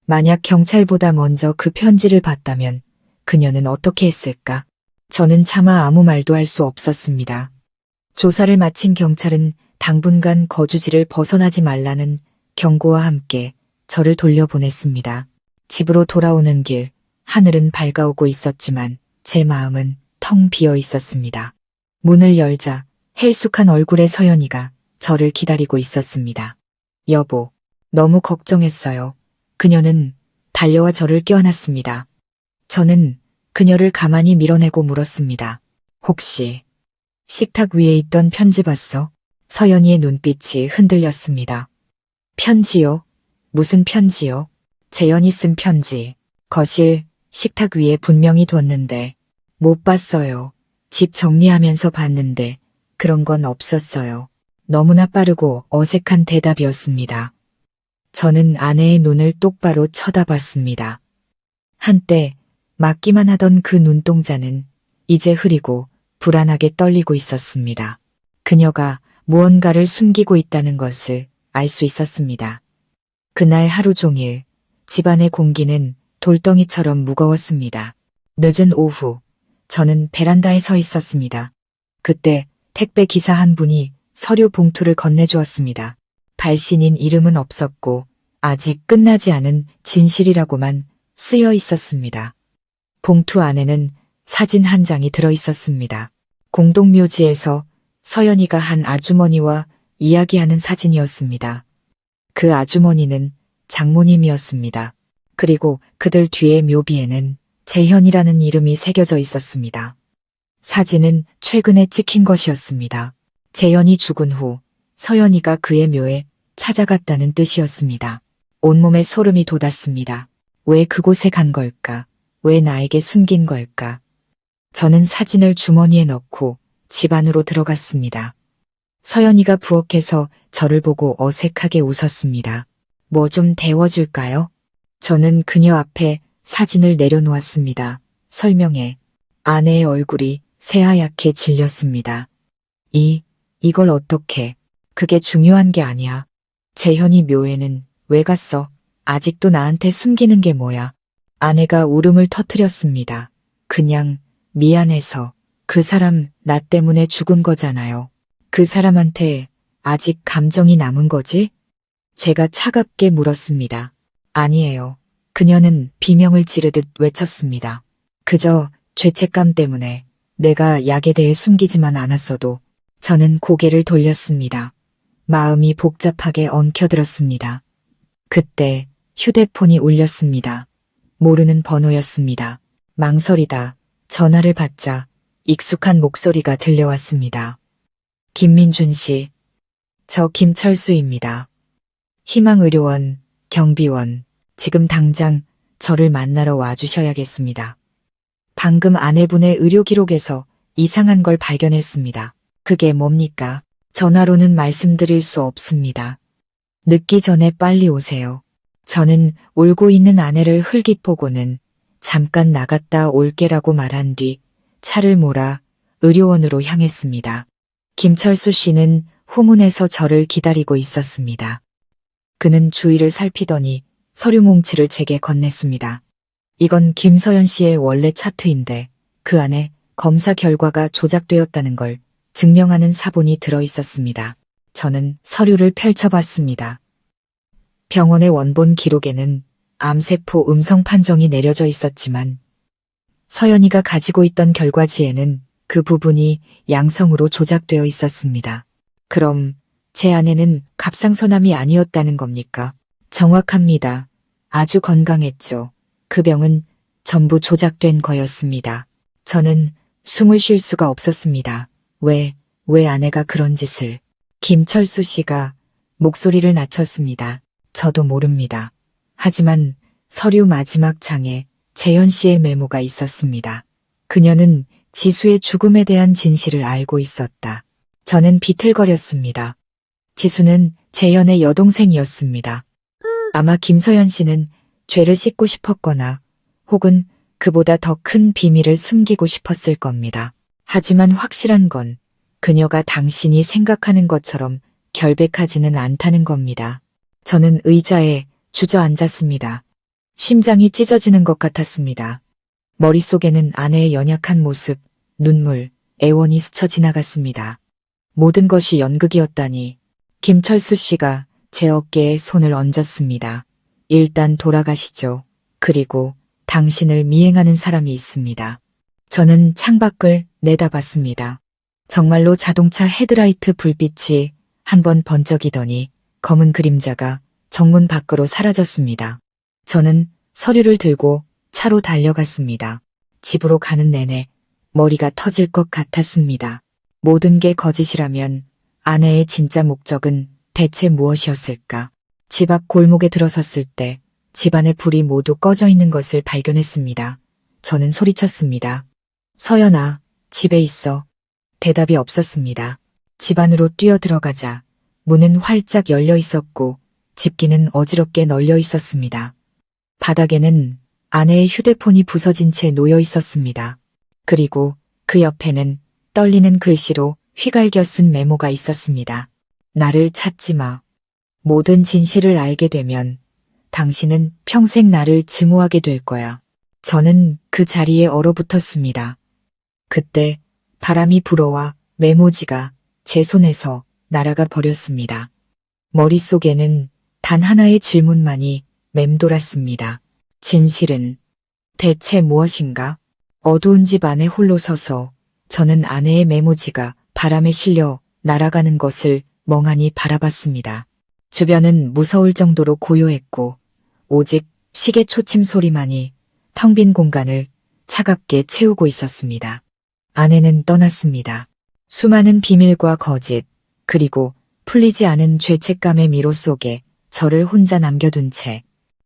Speaker 1: 만약 경찰보다 먼저 그 편지를 봤다면 그녀는 어떻게 했을까? 저는 차마 아무 말도 할 수 없었습니다. 조사를 마친 경찰은 당분간 거주지를 벗어나지 말라는 경고와 함께 저를 돌려보냈습니다. 집으로 돌아오는 길, 하늘은 밝아오고 있었지만 제 마음은 텅 비어 있었습니다. 문을 열자 헬쑥한 얼굴의 서연이가 저를 기다리고 있었습니다. 여보, 너무 걱정했어요. 그녀는 달려와 저를 껴안았습니다. 저는 그녀를 가만히 밀어내고 물었습니다. 혹시 식탁 위에 있던 편지 봤어? 서연이의 눈빛이 흔들렸습니다. 편지요? 무슨 편지요? 재현이 쓴 편지. 거실, 식탁 위에 분명히 뒀는데 못 봤어요. 집 정리하면서 봤는데 그런 건 없었어요. 너무나 빠르고 어색한 대답이었습니다. 저는 아내의 눈을 똑바로 쳐다봤습니다. 한때 맞기만 하던 그 눈동자는 이제 흐리고 불안하게 떨리고 있었습니다. 그녀가 무언가를 숨기고 있다는 것을 알 수 있었습니다. 그날 하루 종일 집안의 공기는 돌덩이처럼 무거웠습니다. 늦은 오후, 저는 베란다에 서 있었습니다. 그때 택배 기사 한 분이 서류 봉투를 건네주었습니다. 발신인 이름은 없었고 아직 끝나지 않은 진실이라고만 쓰여 있었습니다. 봉투 안에는 사진 한 장이 들어 있었습니다. 공동묘지에서 서연이가 한 아주머니와 이야기하는 사진이었습니다. 그 아주머니는 장모님이었습니다. 그리고 그들 뒤의 묘비에는 재현이라는 이름이 새겨져 있었습니다. 사진은 최근에 찍힌 것이었습니다. 재현이 죽은 후 서연이가 그의 묘에 찾아갔다는 뜻이었습니다. 온몸에 소름이 돋았습니다. 왜 그곳에 간 걸까? 왜 나에게 숨긴 걸까? 저는 사진을 주머니에 넣고 집 안으로 들어갔습니다. 서연이가 부엌에서 저를 보고 어색하게 웃었습니다. 뭐 좀 데워줄까요? 저는 그녀 앞에 사진을 내려놓았습니다. 설명해. 아내의 얼굴이 새하얗게 질렸습니다. 이걸 어떻게? 그게 중요한 게 아니야. 재현이 묘에는 왜 갔어? 아직도 나한테 숨기는 게 뭐야? 아내가 울음을 터뜨렸습니다. 그냥 미안해서. 그 사람 나 때문에 죽은 거잖아요. 그 사람한테 아직 감정이 남은 거지? 제가 차갑게 물었습니다. 아니에요. 그녀는 비명을 지르듯 외쳤습니다. 그저 죄책감 때문에 내가 약에 대해 숨기지만 않았어도. 저는 고개를 돌렸습니다. 마음이 복잡하게 엉켜들었습니다. 그때 휴대폰이 울렸습니다. 모르는 번호였습니다. 망설이다 전화를 받자 익숙한 목소리가 들려왔습니다. 김민준 씨, 저 김철수입니다. 희망의료원, 경비원, 지금 당장 저를 만나러 와주셔야겠습니다. 방금 아내분의 의료기록에서 이상한 걸 발견했습니다. 그게 뭡니까? 전화로는 말씀드릴 수 없습니다. 늦기 전에 빨리 오세요. 저는 울고 있는 아내를 흘깃 보고는 잠깐 나갔다 올게라고 말한 뒤 차를 몰아 의료원으로 향했습니다. 김철수 씨는 후문에서 저를 기다리고 있었습니다. 그는 주위를 살피더니 서류 뭉치를 제게 건넸습니다. 이건 김서연 씨의 원래 차트인데 그 안에 검사 결과가 조작되었다는 걸 증명하는 사본이 들어 있었습니다. 저는 서류를 펼쳐봤습니다. 병원의 원본 기록에는 암세포 음성 판정이 내려져 있었지만 서연이가 가지고 있던 결과지에는 그 부분이 양성으로 조작되어 있었습니다. 그럼 제 아내는 갑상선암이 아니었다는 겁니까? 정확합니다. 아주 건강했죠. 그 병은 전부 조작된 거였습니다. 저는 숨을 쉴 수가 없었습니다. 왜 아내가 그런 짓을? 김철수 씨가 목소리를 낮췄습니다. 저도 모릅니다. 하지만 서류 마지막 장에 재현 씨의 메모가 있었습니다. 그녀는 지수의 죽음에 대한 진실을 알고 있었다. 저는 비틀거렸습니다. 지수는 재현의 여동생이었습니다. 아마 김서연 씨는 죄를 씻고 싶었거나 혹은 그보다 더 큰 비밀을 숨기고 싶었을 겁니다. 하지만 확실한 건 그녀가 당신이 생각하는 것처럼 결백하지는 않다는 겁니다. 저는 의자에 주저앉았습니다. 심장이 찢어지는 것 같았습니다. 머릿속에는 아내의 연약한 모습, 눈물, 애원이 스쳐 지나갔습니다. 모든 것이 연극이었다니. 김철수 씨가 제 어깨에 손을 얹었습니다. 일단 돌아가시죠. 그리고 당신을 미행하는 사람이 있습니다. 저는 창밖을 내다봤습니다. 정말로 자동차 헤드라이트 불빛이 한번 번쩍이더니 검은 그림자가 정문 밖으로 사라졌습니다. 저는 서류를 들고 차로 달려갔습니다. 집으로 가는 내내 머리가 터질 것 같았습니다. 모든 게 거짓이라면 아내의 진짜 목적은 대체 무엇이었을까? 집 앞 골목에 들어섰을 때 집안의 불이 모두 꺼져 있는 것을 발견했습니다. 저는 소리쳤습니다. 서연아, 집에 있어. 대답이 없었습니다. 집 안으로 뛰어 들어가자 문은 활짝 열려 있었고 집기는 어지럽게 널려 있었습니다. 바닥에는 아내의 휴대폰이 부서진 채 놓여 있었습니다. 그리고 그 옆에는 떨리는 글씨로 휘갈겨 쓴 메모가 있었습니다. 나를 찾지 마. 모든 진실을 알게 되면 당신은 평생 나를 증오하게 될 거야. 저는 그 자리에 얼어붙었습니다. 그때 바람이 불어와 메모지가 제 손에서 날아가 버렸습니다. 머릿속에는 단 하나의 질문만이 맴돌았습니다. 진실은 대체 무엇인가? 어두운 집 안에 홀로 서서 저는 아내의 메모지가 바람에 실려 날아가는 것을 멍하니 바라봤습니다. 주변은 무서울 정도로 고요했고 오직 시계 초침 소리만이 텅 빈 공간을 차갑게 채우고 있었습니다. 아내는 떠났습니다. 수많은 비밀과 거짓, 그리고 풀리지 않은 죄책감의 미로 속에 저를 혼자 남겨둔 채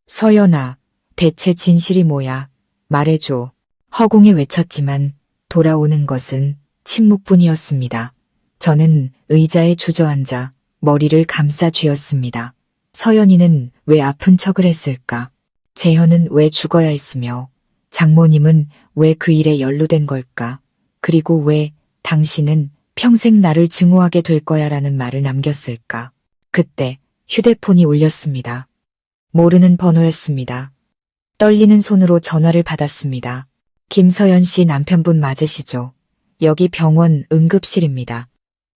Speaker 1: 서연아, 대체 진실이 뭐야? 말해줘. 허공에 외쳤지만 돌아오는 것은 침묵뿐이었습니다. 저는 의자에 주저앉아 머리를 감싸 쥐었습니다. 서연이는 왜 아픈 척을 했을까? 재현은 왜 죽어야 했으며 장모님은 왜 그 일에 연루된 걸까? 그리고 왜 당신은 평생 나를 증오하게 될 거야 라는 말을 남겼을까? 그때 휴대폰이 울렸습니다. 모르는 번호였습니다. 떨리는 손으로 전화를 받았습니다. 김서연 씨 남편분 맞으시죠? 여기 병원 응급실입니다.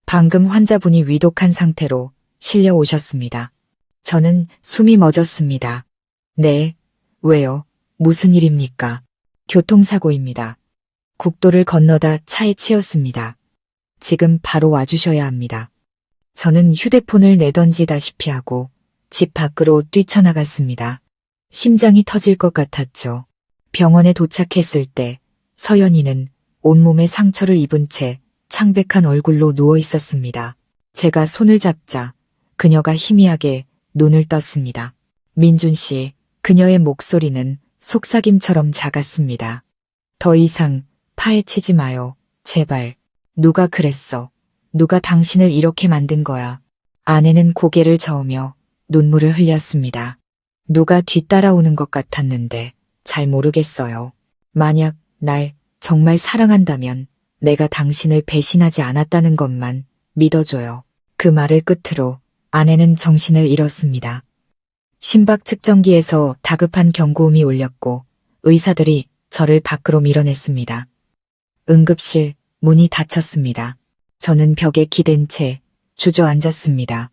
Speaker 1: 방금 환자분이 위독한 상태로 실려 오셨습니다. 저는 숨이 멎었습니다. 네, 왜요? 무슨 일입니까? 교통사고입니다. 국도를 건너다 차에 치였습니다. 지금 바로 와주셔야 합니다. 저는 휴대폰을 내던지다시피 하고 집 밖으로 뛰쳐나갔습니다. 심장이 터질 것 같았죠. 병원에 도착했을 때 서연이는 온몸에 상처를 입은 채 창백한 얼굴로 누워 있었습니다. 제가 손을 잡자 그녀가 희미하게 눈을 떴습니다. 민준 씨, 그녀의 목소리는 속삭임처럼 작았습니다. 더 이상 파헤치지 마요. 제발. 누가 그랬어? 누가 당신을 이렇게 만든 거야? 아내는 고개를 저으며 눈물을 흘렸습니다. 누가 뒤따라오는 것 같았는데 잘 모르겠어요. 만약 날 정말 사랑한다면 내가 당신을 배신하지 않았다는 것만 믿어줘요. 그 말을 끝으로 아내는 정신을 잃었습니다. 심박 측정기에서 다급한 경고음이 울렸고 의사들이 저를 밖으로 밀어냈습니다. 응급실 문이 닫혔습니다. 저는 벽에 기댄 채 주저앉았습니다.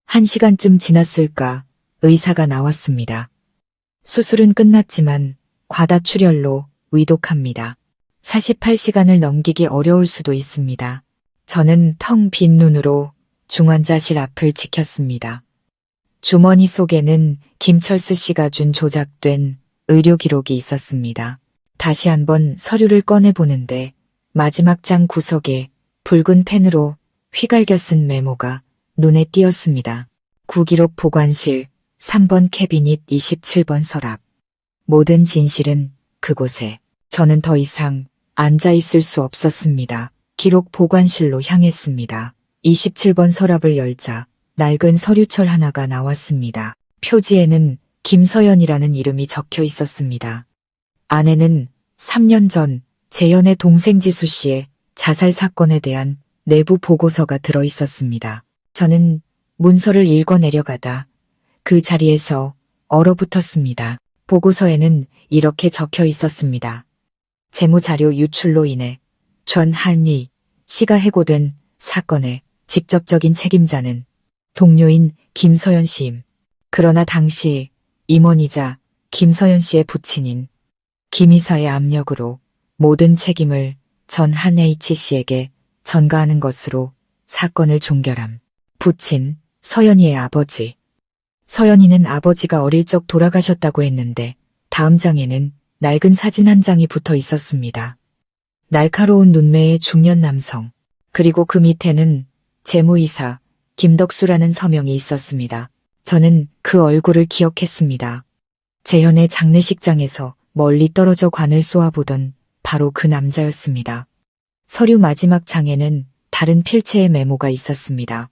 Speaker 1: 1시간쯤 지났을까 의사가 나왔습니다. 수술은 끝났지만 과다출혈로 위독합니다. 48시간을 넘기기 어려울 수도 있습니다. 저는 텅 빈 눈으로 중환자실 앞을 지켰습니다. 주머니 속에는 김철수 씨가 준 조작된 의료 기록이 있었습니다. 다시 한번 서류를 꺼내보는데 마지막 장 구석에 붉은 펜으로 휘갈겨 쓴 메모가 눈에 띄었습니다. 구기록 보관실 3번 캐비닛 27번 서랍. 모든 진실은 그곳에. 저는 더 이상 앉아 있을 수 없었습니다. 기록 보관실로 향했습니다. 27번 서랍을 열자 낡은 서류철 하나가 나왔습니다. 표지에는 김서연이라는 이름이 적혀 있었습니다. 안에는 3년 전 재현의 동생 지수 씨의 자살 사건에 대한 내부 보고서가 들어 있었습니다. 저는 문서를 읽어 내려가다 그 자리에서 얼어붙었습니다. 보고서에는 이렇게 적혀 있었습니다. 재무자료 유출로 인해 전한리 씨가 해고된 사건의 직접적인 책임자는 동료인 김서연 씨임. 그러나 당시 임원이자 김서연 씨의 부친인 김 이사의 압력으로 모든 책임을 전한 H씨에게 전가하는 것으로 사건을 종결함. 부친 서연이의 아버지. 서연이는 아버지가 어릴 적 돌아가셨다고 했는데 다음 장에는 낡은 사진 한 장이 붙어 있었습니다. 날카로운 눈매의 중년 남성. 그리고 그 밑에는 재무이사 김덕수라는 서명이 있었습니다. 저는 그 얼굴을 기억했습니다. 재현의 장례식장에서 멀리 떨어져 관을 쏘아보던 바로 그 남자였습니다. 서류 마지막 장에는 다른 필체의 메모가 있었습니다.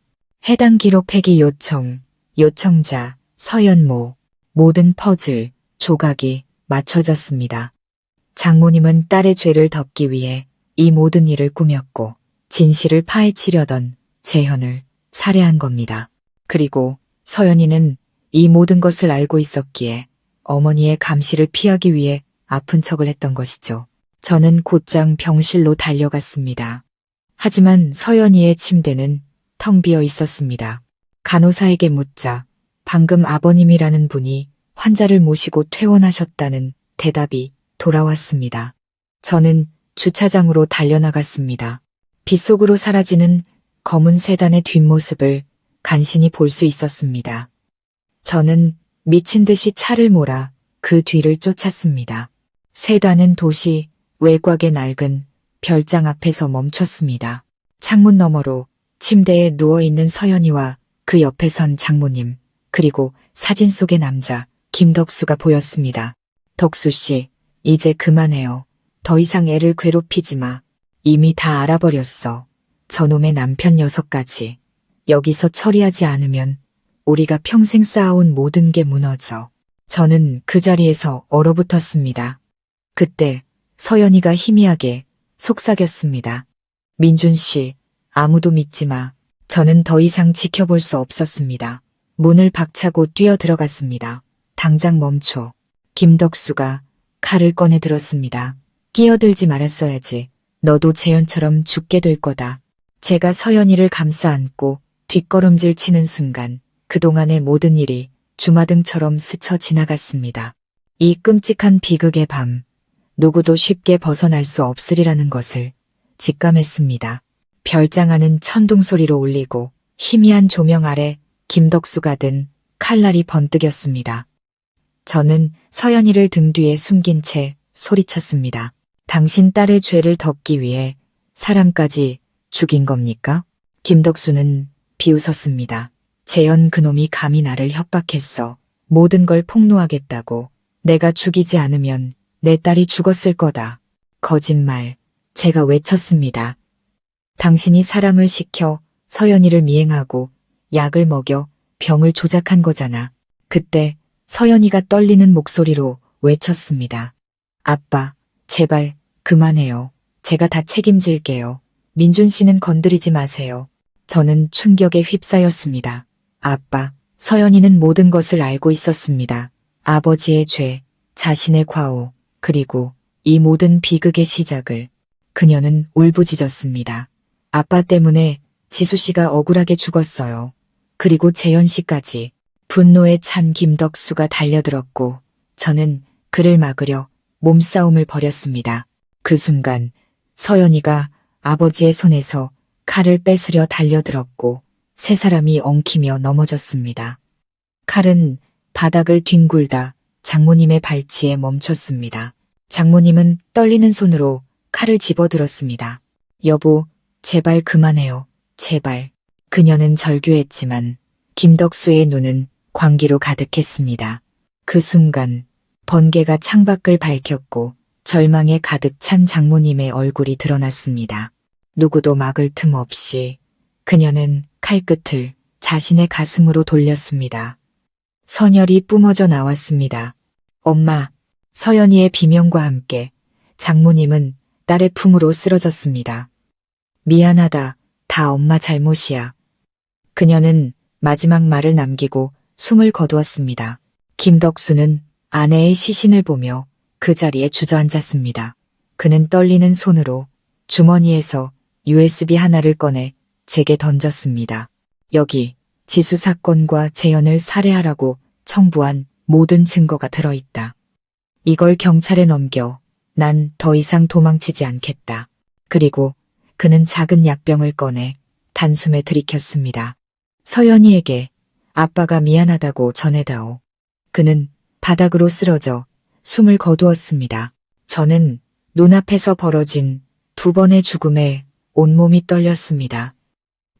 Speaker 1: 해당 기록 폐기 요청, 요청자, 서연모, 모든 퍼즐, 조각이 맞춰졌습니다. 장모님은 딸의 죄를 덮기 위해 이 모든 일을 꾸몄고 진실을 파헤치려던 재현을 살해한 겁니다. 그리고 서연이는 이 모든 것을 알고 있었기에 어머니의 감시를 피하기 위해 아픈 척을 했던 것이죠. 저는 곧장 병실로 달려갔습니다. 하지만 서연이의 침대는 텅 비어 있었습니다. 간호사에게 묻자 방금 아버님이라는 분이 환자를 모시고 퇴원하셨다는 대답이 돌아왔습니다. 저는 주차장으로 달려나갔습니다. 빗속으로 사라지는 검은 세단의 뒷모습을 간신히 볼 수 있었습니다. 저는 미친 듯이 차를 몰아 그 뒤를 쫓았습니다. 세단은 도시 외곽의 낡은 별장 앞에서 멈췄습니다. 창문 너머로 침대에 누워있는 서연이와 그 옆에 선 장모님, 그리고 사진 속의 남자 김덕수가 보였습니다. 덕수 씨, 이제 그만해요. 더 이상 애를 괴롭히지 마. 이미 다 알아버렸어. 저놈의 남편 녀석까지. 여기서 처리하지 않으면 우리가 평생 쌓아온 모든 게 무너져. 저는 그 자리에서 얼어붙었습니다. 그때 서연이가 희미하게 속삭였습니다. 민준 씨, 아무도 믿지 마. 저는 더 이상 지켜볼 수 없었습니다. 문을 박차고 뛰어들어갔습니다. 당장 멈춰. 김덕수가 칼을 꺼내 들었습니다. 끼어들지 말았어야지. 너도 재현처럼 죽게 될 거다. 제가 서연이를 감싸 안고 뒷걸음질 치는 순간 그동안의 모든 일이 주마등처럼 스쳐 지나갔습니다. 이 끔찍한 비극의 밤, 누구도 쉽게 벗어날 수 없으리라는 것을 직감했습니다. 별장 안은 천둥 소리로 울리고 희미한 조명 아래 김덕수가 든 칼날이 번뜩였습니다. 저는 서연이를 등 뒤에 숨긴 채 소리쳤습니다. 당신 딸의 죄를 덮기 위해 사람까지 죽인 겁니까? 김덕수는 비웃었습니다. 재현 그놈이 감히 나를 협박했어. 모든 걸 폭로하겠다고. 내가 죽이지 않으면 내 딸이 죽었을 거다. 거짓말. 제가 외쳤습니다. 당신이 사람을 시켜 서연이를 미행하고 약을 먹여 병을 조작한 거잖아. 그때 서연이가 떨리는 목소리로 외쳤습니다. 아빠, 제발 그만해요. 제가 다 책임질게요. 민준 씨는 건드리지 마세요. 저는 충격에 휩싸였습니다. 아빠, 서연이는 모든 것을 알고 있었습니다. 아버지의 죄, 자신의 과오, 그리고 이 모든 비극의 시작을. 그녀는 울부짖었습니다. 아빠 때문에 지수 씨가 억울하게 죽었어요. 그리고 재현 씨까지. 분노에 찬 김덕수가 달려들었고 저는 그를 막으려 몸싸움을 벌였습니다. 그 순간 서연이가 아버지의 손에서 칼을 뺏으려 달려들었고 세 사람이 엉키며 넘어졌습니다. 칼은 바닥을 뒹굴다 장모님의 발치에 멈췄습니다. 장모님은 떨리는 손으로 칼을 집어들었습니다. 여보, 제발 그만해요. 제발. 그녀는 절규했지만 김덕수의 눈은 광기로 가득했습니다. 그 순간 번개가 창밖을 밝혔고 절망에 가득 찬 장모님의 얼굴이 드러났습니다. 누구도 막을 틈 없이 그녀는 칼끝을 자신의 가슴으로 돌렸습니다. 선혈이 뿜어져 나왔습니다. 엄마, 서연이의 비명과 함께 장모님은 딸의 품으로 쓰러졌습니다. 미안하다. 다 엄마 잘못이야. 그녀는 마지막 말을 남기고 숨을 거두었습니다. 김덕수는 아내의 시신을 보며 그 자리에 주저앉았습니다. 그는 떨리는 손으로 주머니에서 USB 하나를 꺼내 제게 던졌습니다. 여기 지수 사건과 재현을 살해하라고 청부한 모든 증거가 들어있다. 이걸 경찰에 넘겨. 난 더 이상 도망치지 않겠다. 그리고 그는 작은 약병을 꺼내 단숨에 들이켰습니다. 서연이에게 아빠가 미안하다고 전해다오. 그는 바닥으로 쓰러져 숨을 거두었습니다. 저는 눈앞에서 벌어진 두 번의 죽음에 온몸이 떨렸습니다.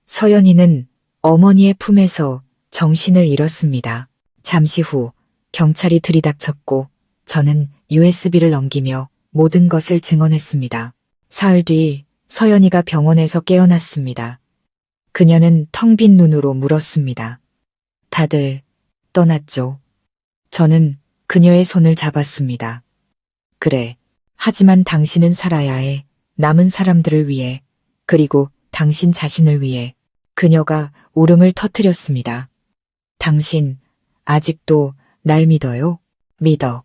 Speaker 1: 서연이는 어머니의 품에서 정신을 잃었습니다. 잠시 후 경찰이 들이닥쳤고 저는 USB를 넘기며 모든 것을 증언했습니다. 사흘 뒤 서연이가 병원에서 깨어났습니다. 그녀는 텅 빈 눈으로 물었습니다. 다들 떠났죠? 저는 그녀의 손을 잡았습니다. 그래. 하지만 당신은 살아야 해. 남은 사람들을 위해. 그리고 당신 자신을 위해. 그녀가 울음을 터뜨렸습니다. 당신 아직도 날 믿어요? 믿어.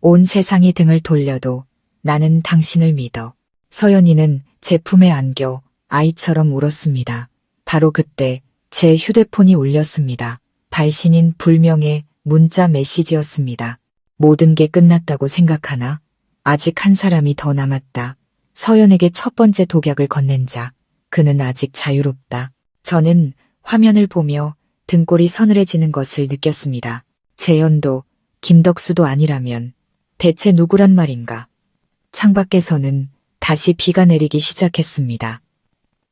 Speaker 1: 온 세상이 등을 돌려도 나는 당신을 믿어. 서연이는 제 품에 안겨 아이처럼 울었습니다. 바로 그때 제 휴대폰이 울렸습니다. 발신인 불명의 문자 메시지였습니다. 모든 게 끝났다고 생각하나? 아직 한 사람이 더 남았다. 서연에게 첫 번째 독약을 건넨 자. 그는 아직 자유롭다. 저는 화면을 보며 등골이 서늘해지는 것을 느꼈습니다. 재현도 김덕수도 아니라면 대체 누구란 말인가? 창밖에서는 다시 비가 내리기 시작했습니다.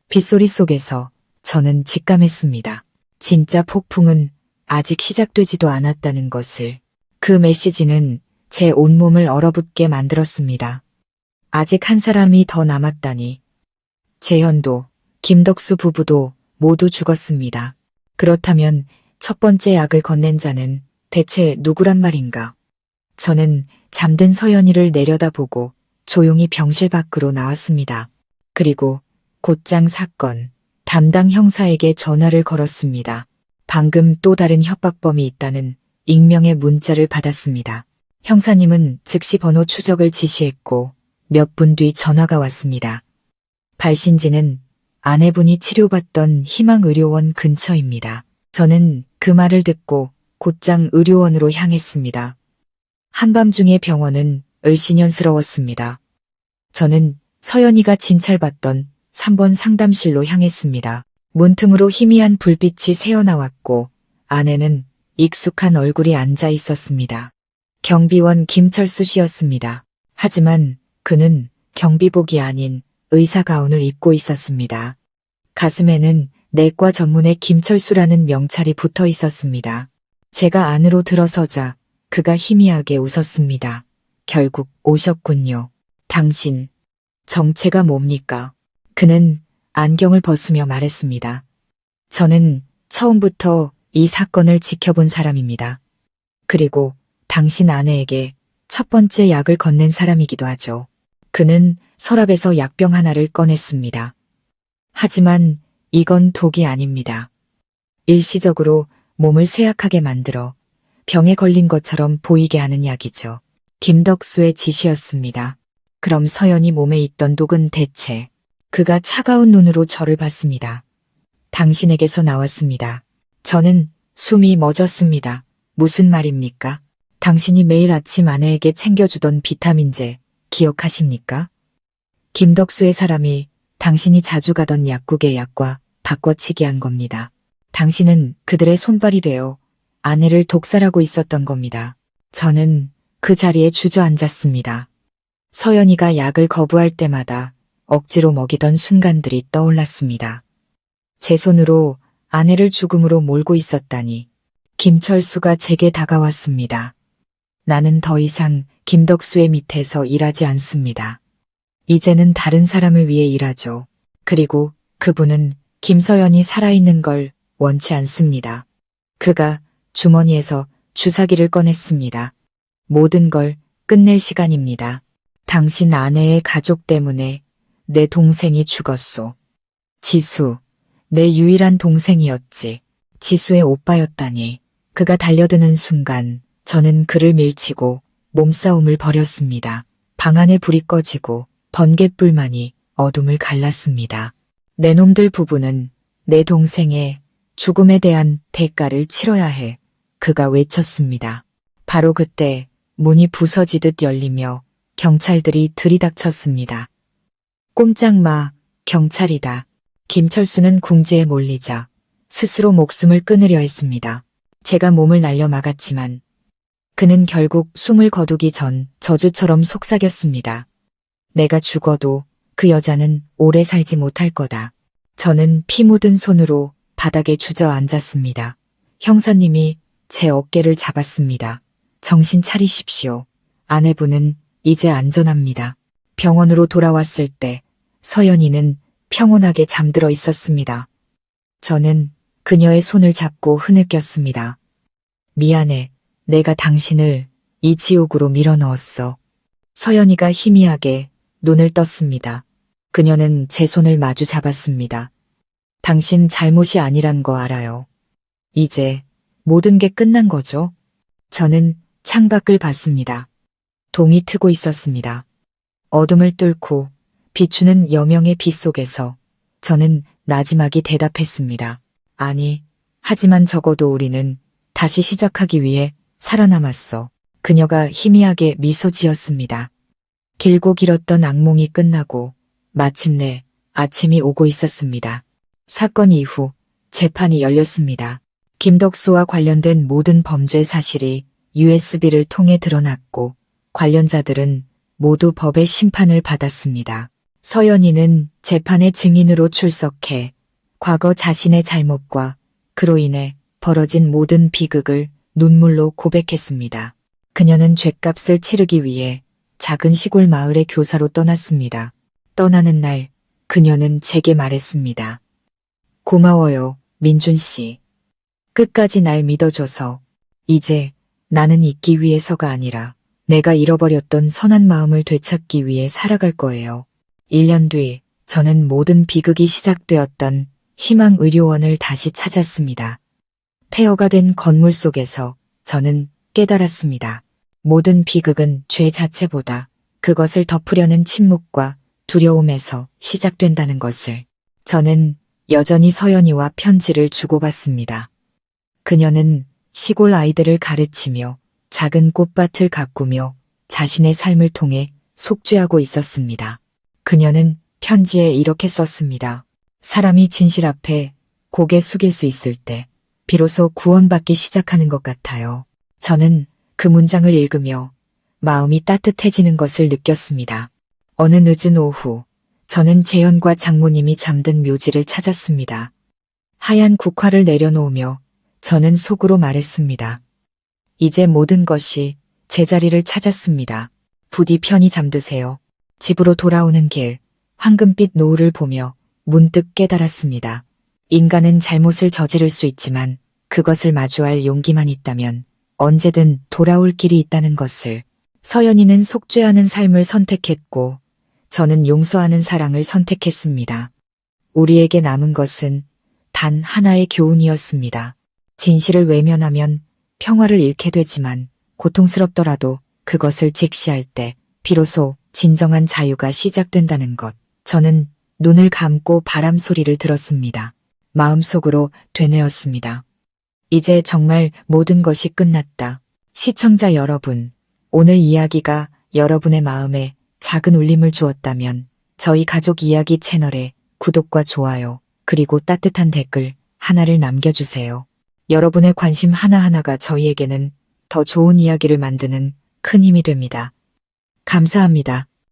Speaker 1: 빗소리 속에서 저는 직감했습니다. 진짜 폭풍은 아직 시작되지도 않았다는 것을. 그 메시지는 제 온몸을 얼어붙게 만들었습니다. 아직 한 사람이 더 남았다니. 재현도 김덕수 부부도 모두 죽었습니다. 그렇다면 첫 번째 약을 건넨 자는 대체 누구란 말인가? 저는 잠든 서연이를 내려다보고 조용히 병실 밖으로 나왔습니다. 그리고 곧장 사건 담당 형사에게 전화를 걸었습니다. 방금 또 다른 협박범이 있다는 익명의 문자를 받았습니다. 형사님은 즉시 번호 추적을 지시했고 몇 분 뒤 전화가 왔습니다. 발신지는 아내분이 치료받던 희망의료원 근처입니다. 저는 그 말을 듣고 곧장 의료원으로 향했습니다. 한밤중의 병원은 을씨년스러웠습니다. 저는 서연이가 진찰받던 3번 상담실로 향했습니다. 문틈으로 희미한 불빛이 새어나왔고 아내는 익숙한 얼굴이 앉아 있었습니다. 경비원 김철수 씨였습니다. 하지만 그는 경비복이 아닌 의사 가운을 입고 있었습니다. 가슴에는 내과 전문의 김철수라는 명찰이 붙어 있었습니다. 제가 안으로 들어서자 그가 희미하게 웃었습니다. 결국 오셨군요. 당신, 정체가 뭡니까? 그는 안경을 벗으며 말했습니다. 저는 처음부터 이 사건을 지켜본 사람입니다. 그리고 당신 아내에게 첫 번째 약을 건넨 사람이기도 하죠. 그는 서랍에서 약병 하나를 꺼냈습니다. 하지만 이건 독이 아닙니다. 일시적으로 몸을 쇠약하게 만들어 병에 걸린 것처럼 보이게 하는 약이죠. 김덕수의 지시였습니다. 그럼 서연이 몸에 있던 독은 대체. 그가 차가운 눈으로 저를 봤습니다. 당신에게서 나왔습니다. 저는 숨이 멎었습니다. 무슨 말입니까? 당신이 매일 아침 아내에게 챙겨주던 비타민제 기억하십니까? 김덕수의 사람이 당신이 자주 가던 약국의 약과 바꿔치기 한 겁니다. 당신은 그들의 손발이 되어 아내를 독살하고 있었던 겁니다. 저는 그 자리에 주저앉았습니다. 서연이가 약을 거부할 때마다 억지로 먹이던 순간들이 떠올랐습니다. 제 손으로 아내를 죽음으로 몰고 있었다니. 김철수가 제게 다가왔습니다. 나는 더 이상 김덕수의 밑에서 일하지 않습니다. 이제는 다른 사람을 위해 일하죠. 그리고 그분은 김서연이 살아있는 걸 원치 않습니다. 그가 주머니에서 주사기를 꺼냈습니다. 모든 걸 끝낼 시간입니다. 당신 아내의 가족 때문에 내 동생이 죽었소. 지수, 내 유일한 동생이었지. 지수의 오빠였다니. 그가 달려드는 순간 저는 그를 밀치고 몸싸움을 벌였습니다. 방 안에 불이 꺼지고 번갯불만이 어둠을 갈랐습니다. 내 놈들 부부는 내 동생의 죽음에 대한 대가를 치러야 해. 그가 외쳤습니다. 바로 그때 문이 부서지듯 열리며 경찰들이 들이닥쳤습니다. 꼼짝 마, 경찰이다. 김철수는 궁지에 몰리자 스스로 목숨을 끊으려 했습니다. 제가 몸을 날려 막았지만 그는 결국 숨을 거두기 전 저주처럼 속삭였습니다. 내가 죽어도 그 여자는 오래 살지 못할 거다. 저는 피 묻은 손으로 바닥에 주저앉았습니다. 형사님이 제 어깨를 잡았습니다. 정신 차리십시오. 아내분은 이제 안전합니다. 병원으로 돌아왔을 때 서연이는 평온하게 잠들어 있었습니다. 저는 그녀의 손을 잡고 흐느꼈습니다. 미안해. 내가 당신을 이 지옥으로 밀어넣었어. 서연이가 희미하게 눈을 떴습니다. 그녀는 제 손을 마주 잡았습니다. 당신 잘못이 아니란 거 알아요. 이제 모든 게 끝난 거죠? 저는 창밖을 봤습니다. 동이 트고 있었습니다. 어둠을 뚫고 비추는 여명의 빛 속에서 저는 나지막이 대답했습니다. 아니, 하지만 적어도 우리는 다시 시작하기 위해 살아남았어. 그녀가 희미하게 미소 지었습니다. 길고 길었던 악몽이 끝나고 마침내 아침이 오고 있었습니다. 사건 이후 재판이 열렸습니다. 김덕수와 관련된 모든 범죄 사실이 USB를 통해 드러났고 관련자들은 모두 법의 심판을 받았습니다. 서연이는 재판의 증인으로 출석해 과거 자신의 잘못과 그로 인해 벌어진 모든 비극을 눈물로 고백했습니다. 그녀는 죗값을 치르기 위해 작은 시골 마을의 교사로 떠났습니다. 떠나는 날 그녀는 제게 말했습니다. 고마워요, 민준 씨. 끝까지 날 믿어줘서. 이제 나는 잊기 위해서가 아니라 내가 잃어버렸던 선한 마음을 되찾기 위해 살아갈 거예요. 1년 뒤 저는 모든 비극이 시작되었던 희망의료원을 다시 찾았습니다. 폐허가 된 건물 속에서 저는 깨달았습니다. 모든 비극은 죄 자체보다 그것을 덮으려는 침묵과 두려움에서 시작된다는 것을. 저는 여전히 서연이와 편지를 주고받습니다. 그녀는 시골 아이들을 가르치며 작은 꽃밭을 가꾸며 자신의 삶을 통해 속죄하고 있었습니다. 그녀는 편지에 이렇게 썼습니다. 사람이 진실 앞에 고개 숙일 수 있을 때 비로소 구원받기 시작하는 것 같아요. 저는 그 문장을 읽으며 마음이 따뜻해지는 것을 느꼈습니다. 어느 늦은 오후 저는 재현과 장모님이 잠든 묘지를 찾았습니다. 하얀 국화를 내려놓으며 저는 속으로 말했습니다. 이제 모든 것이 제자리를 찾았습니다. 부디 편히 잠드세요. 집으로 돌아오는 길, 황금빛 노을을 보며 문득 깨달았습니다. 인간은 잘못을 저지를 수 있지만 그것을 마주할 용기만 있다면 언제든 돌아올 길이 있다는 것을. 서연이는 속죄하는 삶을 선택했고 저는 용서하는 사랑을 선택했습니다. 우리에게 남은 것은 단 하나의 교훈이었습니다. 진실을 외면하면 평화를 잃게 되지만 고통스럽더라도 그것을 직시할 때 비로소 진정한 자유가 시작된다는 것. 저는 눈을 감고 바람 소리를 들었습니다. 마음속으로 되뇌었습니다. 이제 정말 모든 것이 끝났다. 시청자 여러분, 오늘 이야기가 여러분의 마음에 작은 울림을 주었다면 저희 가족 이야기 채널에 구독과 좋아요, 그리고 따뜻한 댓글 하나를 남겨주세요. 여러분의 관심 하나하나가 저희에게는 더 좋은 이야기를 만드는 큰 힘이 됩니다. 감사합니다.